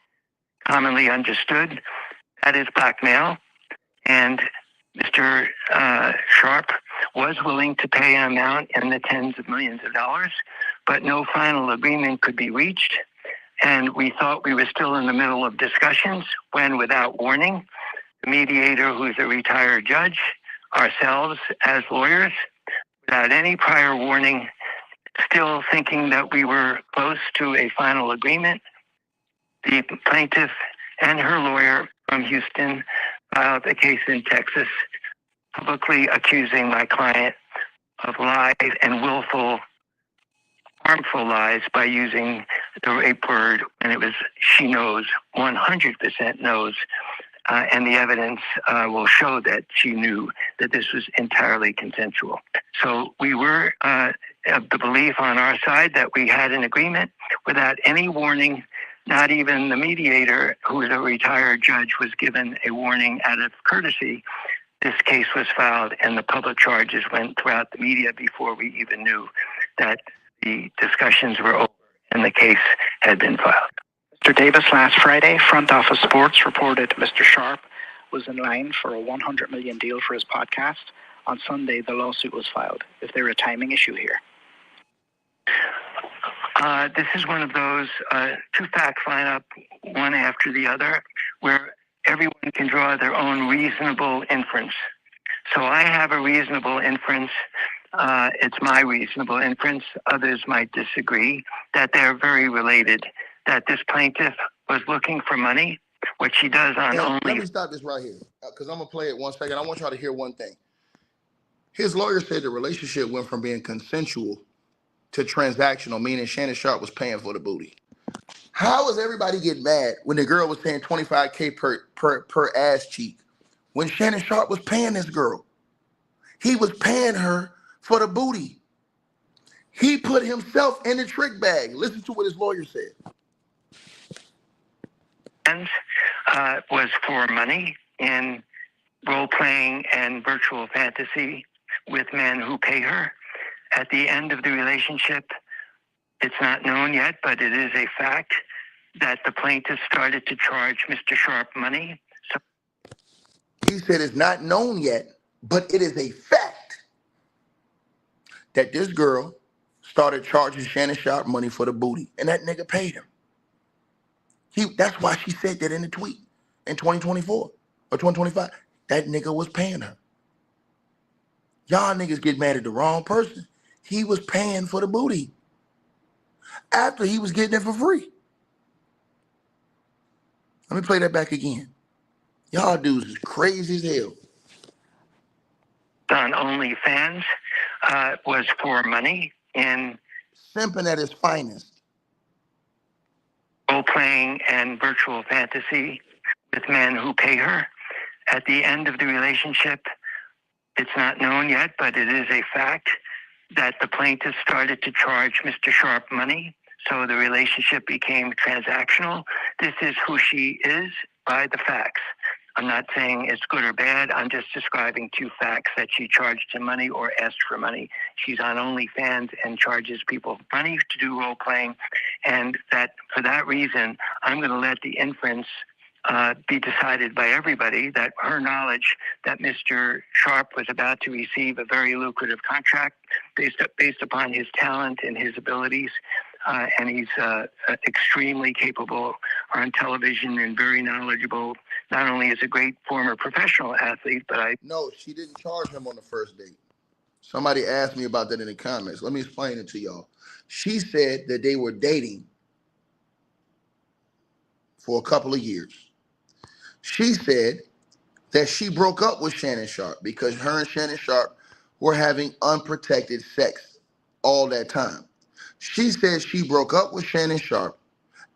commonly understood. That is blackmail. And Mr. Sharpe was willing to pay an amount in the tens of millions of dollars, but no final agreement could be reached. And we thought we were still in the middle of discussions when, without warning, the mediator, who's a retired judge, ourselves as lawyers, without any prior warning, still thinking that we were close to a final agreement, the plaintiff and her lawyer from Houston filed a case in Texas, publicly accusing my client of lies and willful, harmful lies by using the rape word. And it was, she knows, 100% knows. And the evidence will show that she knew that this was entirely consensual. So we were of the belief on our side that we had an agreement without any warning. Not even the mediator, who is a retired judge, was given a warning out of courtesy. This case was filed and the public charges went throughout the media before we even knew that the discussions were over and the case had been filed.
Mr. Davis, last Friday, Front Office Sports reported Mr. Sharpe was in line for a $100 million deal for his podcast. On Sunday, the lawsuit was filed. Is there a timing issue here?
This is one of those two facts line up one after the other, where everyone can draw their own reasonable inference. So I have a reasonable inference. It's my reasonable inference. Others might disagree that they're very related, that this plaintiff was looking for money, what she does on only...
Let me stop this right here, because I'm going to play it 1 second. I want y'all to hear one thing. His lawyer said the relationship went from being consensual to transactional, meaning Shannon Sharpe was paying for the booty. How is everybody getting mad when the girl was paying $25K per ass cheek when Shannon Sharpe was paying this girl? He was paying her for the booty. He put himself in the trick bag. Listen to what his lawyer said.
And was for money in role-playing and virtual fantasy with men who pay her. At the end of the relationship, it's not known yet, but it is a fact that the plaintiff started to charge Mr. Sharpe money. So
he said it's not known yet, but it is a fact that this girl started charging Shannon Sharpe money for the booty, and that nigga paid him. That's why she said that in the tweet in 2024 or 2025. That nigga was paying her. Y'all niggas get mad at the wrong person. He was paying for the booty after he was getting it for free. Let me play that back again. Y'all dudes is crazy as hell.
On OnlyFans was for money in
simping at his finest.
Role-playing and virtual fantasy with men who pay her. At the end of the relationship, it's not known yet, but it is a fact that the plaintiff started to charge Mr. Sharpe money. So the relationship became transactional. This is who she is by the facts. I'm not saying it's good or bad. I'm just describing two facts, that she charged him money or asked for money. She's on OnlyFans and charges people money to do role-playing. And that for that reason, I'm going to let the inference be decided by everybody that her knowledge that Mr. Sharpe was about to receive a very lucrative contract based upon his talent and his abilities, and he's extremely capable on television and very knowledgeable, not only as a great former professional athlete, but
No, she didn't charge him on the first date. Somebody asked me about that in the comments. Let me explain it to y'all. She said that they were dating for a couple of years. She said that she broke up with Shannon Sharpe because her and Shannon Sharpe were having unprotected sex all that time. She said she broke up with Shannon Sharpe.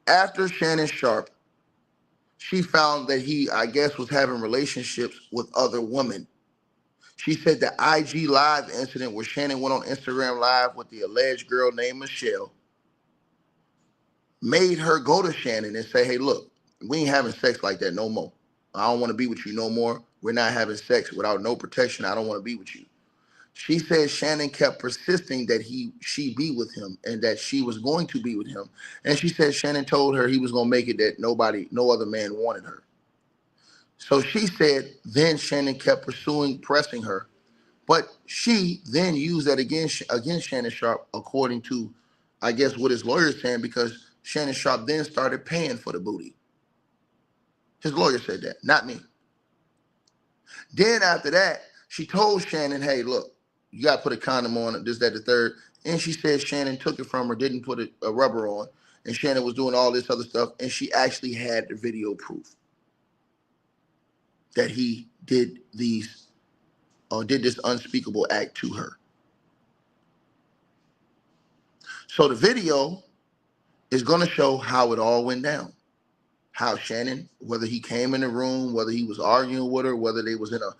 After Shannon Sharpe, she found that he, I guess, was having relationships with other women. She said the IG Live incident where Shannon went on Instagram Live with the alleged girl named Michelle made her go to Shannon and say, hey, look, we ain't having sex like that no more. I don't want to be with you no more. We're not having sex without no protection. I don't want to be with you. She said Shannon kept persisting that she be with him and that she was going to be with him. And she said Shannon told her he was going to make it, that no other man wanted her. So she said then Shannon kept pressing her. But she then used that against Shannon Sharpe, according to, I guess, what his lawyer is saying, because Shannon Sharpe then started paying for the booty. His lawyer said that, not me. Then after that, she told Shannon, hey, look, you got to put a condom on, this, that, the third. And she said Shannon took it from her, didn't put a rubber on. And Shannon was doing all this other stuff. And she actually had the video proof that he did this unspeakable act to her. So the video is going to show how it all went down. How Shannon, whether he came in the room, whether he was arguing with her, whether they was in a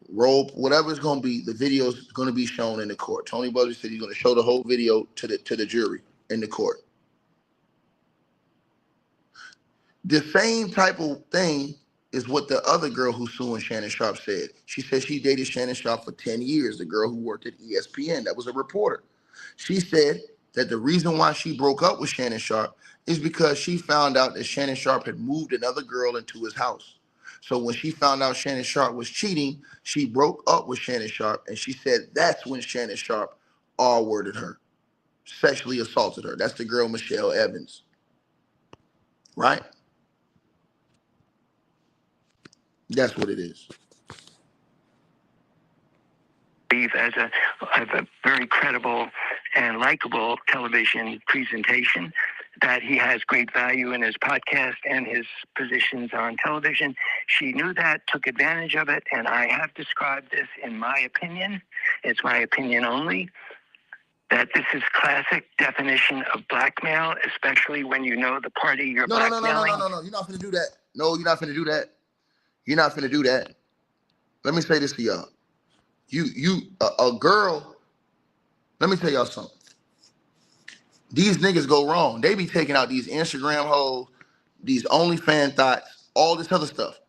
rope, whatever it's going to be, the video is going to be shown in the court. Tony Buzzer said he's going to show the whole video to the jury in the court. The same type of thing is what the other girl who's suing Shannon Sharpe said. She said she dated Shannon Sharpe for 10 years, the girl who worked at ESPN. That was a reporter. She said that the reason why she broke up with Shannon Sharpe is because she found out that Shannon Sharpe had moved another girl into his house. So when she found out Shannon Sharpe was cheating, she broke up with Shannon Sharpe, and she said that's when Shannon Sharpe R-worded her, sexually assaulted her. That's the girl Michelle Evans, right? That's what it is.
As a very credible and likable television presentation, that he has great value in his podcast and his positions on television. She knew that, took advantage of it, and I have described this in my opinion. It's my opinion only, that this is classic definition of blackmail, especially when you know the party you're blackmailing.
No. You're not going to do that. No, you're not going to do that. You're not going to do that. Let me say this to y'all. A girl, let me tell y'all something. These niggas go wrong. They be taking out these Instagram hoes, these OnlyFans thoughts, all this other stuff,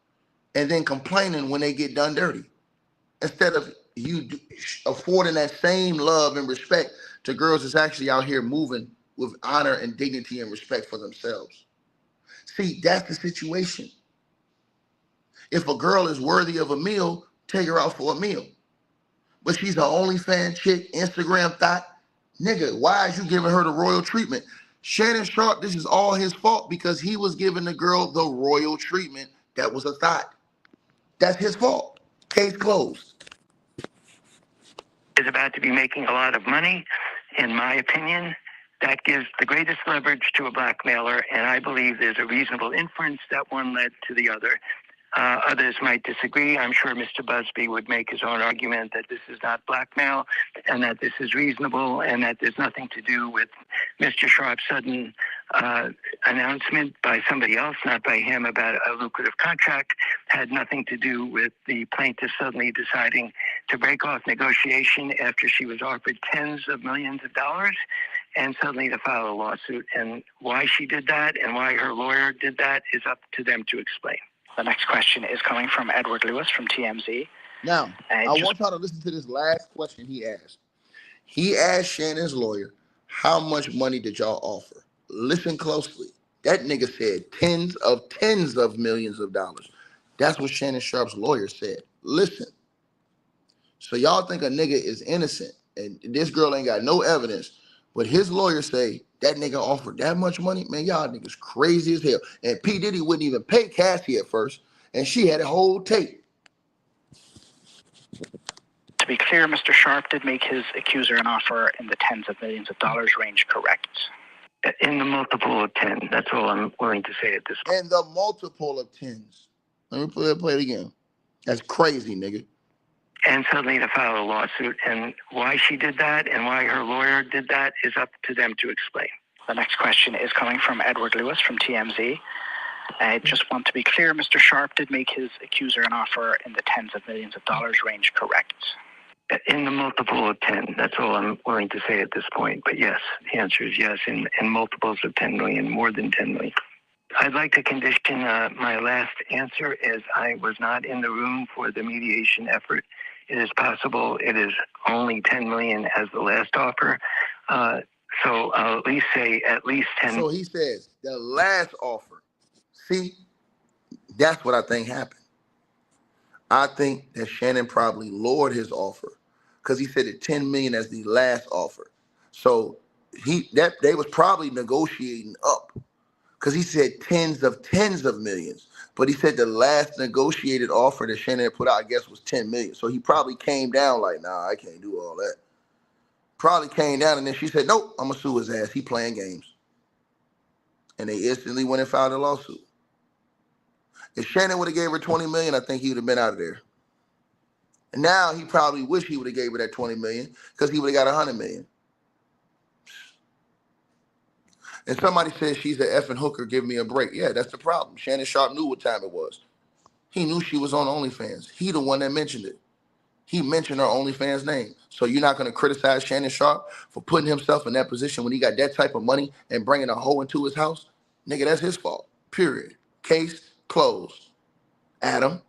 and then complaining when they get done dirty. Instead of you affording that same love and respect to girls that's actually out here moving with honor and dignity and respect for themselves. See, that's the situation. If a girl is worthy of a meal, take her out for a meal. But she's an OnlyFans chick, Instagram thought. Nigga, why is you giving her the royal treatment? Shannon Sharpe, this is all his fault because he was giving the girl the royal treatment that was a thought. That's his fault. Case closed.
Is about to be making a lot of money, in my opinion. That gives the greatest leverage to a blackmailer, and I believe there's a reasonable inference that one led to the other. Others might disagree. I'm sure Mr. Busby would make his own argument that this is not blackmail and that this is reasonable and that there's nothing to do with Mr. Sharpe's sudden announcement by somebody else, not by him, about a lucrative contract, had nothing to do with the plaintiff suddenly deciding to break off negotiation after she was offered tens of millions of dollars and suddenly to file a lawsuit. And why she did that and why her lawyer did that is up to them to explain.
The next question is coming from Edward Lewis from TMZ.
Now, I want y'all to listen to this last question he asked. He asked Shannon's lawyer, how much money did y'all offer? Listen closely. That nigga said tens of millions of dollars. That's what Shannon Sharpe's lawyer said. Listen. So y'all think a nigga is innocent and this girl ain't got no evidence, but his lawyer say that nigga offered that much money? Man, y'all niggas crazy as hell. And P. Diddy wouldn't even pay Cassie at first, and she had a whole tape.
To be clear, Mr. Sharpe did make his accuser an offer in the tens of millions of dollars range, correct?
In the multiple of 10. That's all I'm willing to say at this point.
And the multiple of tens. Let me play it again. That's crazy, nigga.
And suddenly to file a lawsuit. And why she did that and why her lawyer did that is up to them to explain.
The next question is coming from Edward Lewis from TMZ. I just want to be clear, Mr. Sharpe did make his accuser an offer in the tens of millions of dollars range, correct?
In the multiple of 10. That's all I'm willing to say at this point. But yes, the answer is yes, in multiples of 10 million, more than 10 million. I'd like to condition my last answer as I was not in the room for the mediation effort it is possible it is only $10 million as the last offer. So I'll at least say at least 10.
So he says the last offer. See, that's what I think happened. I think that Shannon probably lowered his offer because he said it 10 million as the last offer. So they was probably negotiating up because he said tens of millions. But he said the last negotiated offer that Shannon put out, I guess, was 10 million. So he probably came down like, nah, I can't do all that. Probably came down, and then she said, nope, I'm gonna sue his ass. He playing games. And they instantly went and filed a lawsuit. If Shannon would have gave her 20 million, I think he would have been out of there. And now he probably wish he would have gave her that 20 million because he would have got 100 million. And somebody says she's an effing hooker, give me a break. Yeah, that's the problem. Shannon Sharpe knew what time it was. He knew she was on OnlyFans. He the one that mentioned it. He mentioned her OnlyFans name. So you're not going to criticize Shannon Sharpe for putting himself in that position when he got that type of money and bringing a hoe into his house? Nigga, that's his fault. Period. Case closed. Adam.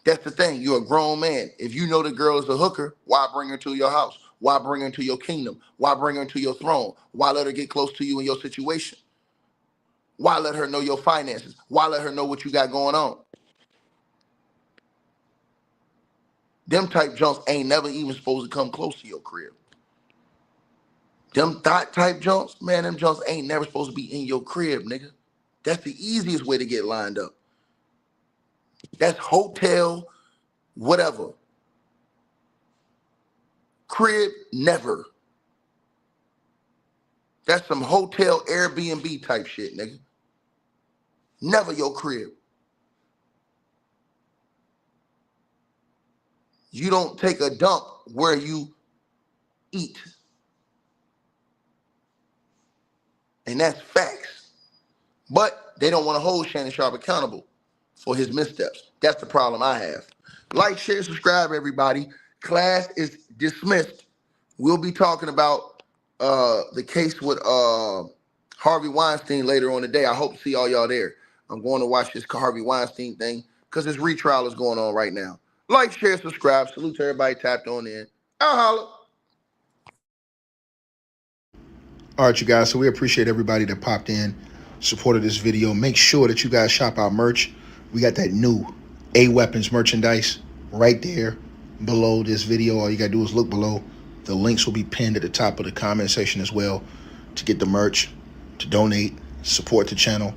That's the thing. You're a grown man. If you know the girl is a hooker, why bring her to your house? Why bring her into your kingdom? Why bring her into your throne? Why let her get close to you in your situation? Why let her know your finances? Why let her know what you got going on? Them type junks ain't never even supposed to come close to your crib. Them thought type junks, man, them junks ain't never supposed to be in your crib, nigga. That's the easiest way to get lined up. That's hotel, whatever. Crib, never. That's some hotel Airbnb type shit, nigga. Never your crib. You don't take a dump where you eat. And that's facts. But they don't want to hold Shannon Sharpe accountable for his missteps. That's the problem I have. Like, share, subscribe, everybody. Class is dismissed. We'll be talking about the case with Harvey Weinstein later on today. I hope to see all y'all there. I'm going to watch this Harvey Weinstein thing because his retrial is going on right now. Like, share, subscribe. Salute to everybody tapped on in. I'll holla. All right, you guys. So we appreciate everybody that popped in, supported this video. Make sure that you guys shop our merch. We got that new A-Weapons merchandise right there below this video. All you got to do is look below. The links will be pinned at the top of the comment section as well to get the merch, to donate, support the channel,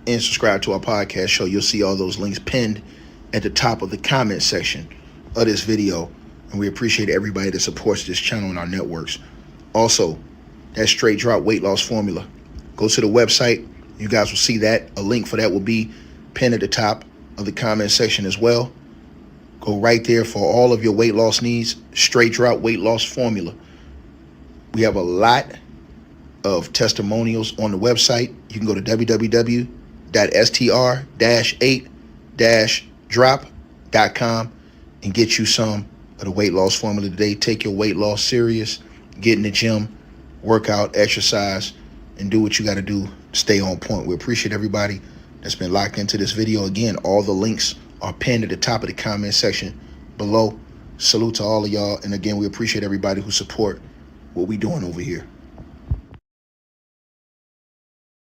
and subscribe to our podcast show. You'll see all those links pinned at the top of the comment section of this video. And we appreciate everybody that supports this channel and our networks. Also, that straight drop weight loss formula. Go to the website. You guys will see that. A link for that will be pinned at the top of the comment section as well. Go right there for all of your weight loss needs. Straight drop weight loss formula. We have a lot of testimonials on the website. You can go to www.str-8-drop.com and get you some of the weight loss formula today. Take your weight loss serious. Get in the gym, work out, exercise, and do what you got to do to stay on point. We appreciate everybody that's been locked into this video. Again, all the links are pinned at the top of the comment section below. Salute to all of y'all. And again, we appreciate everybody who support what we doing over here.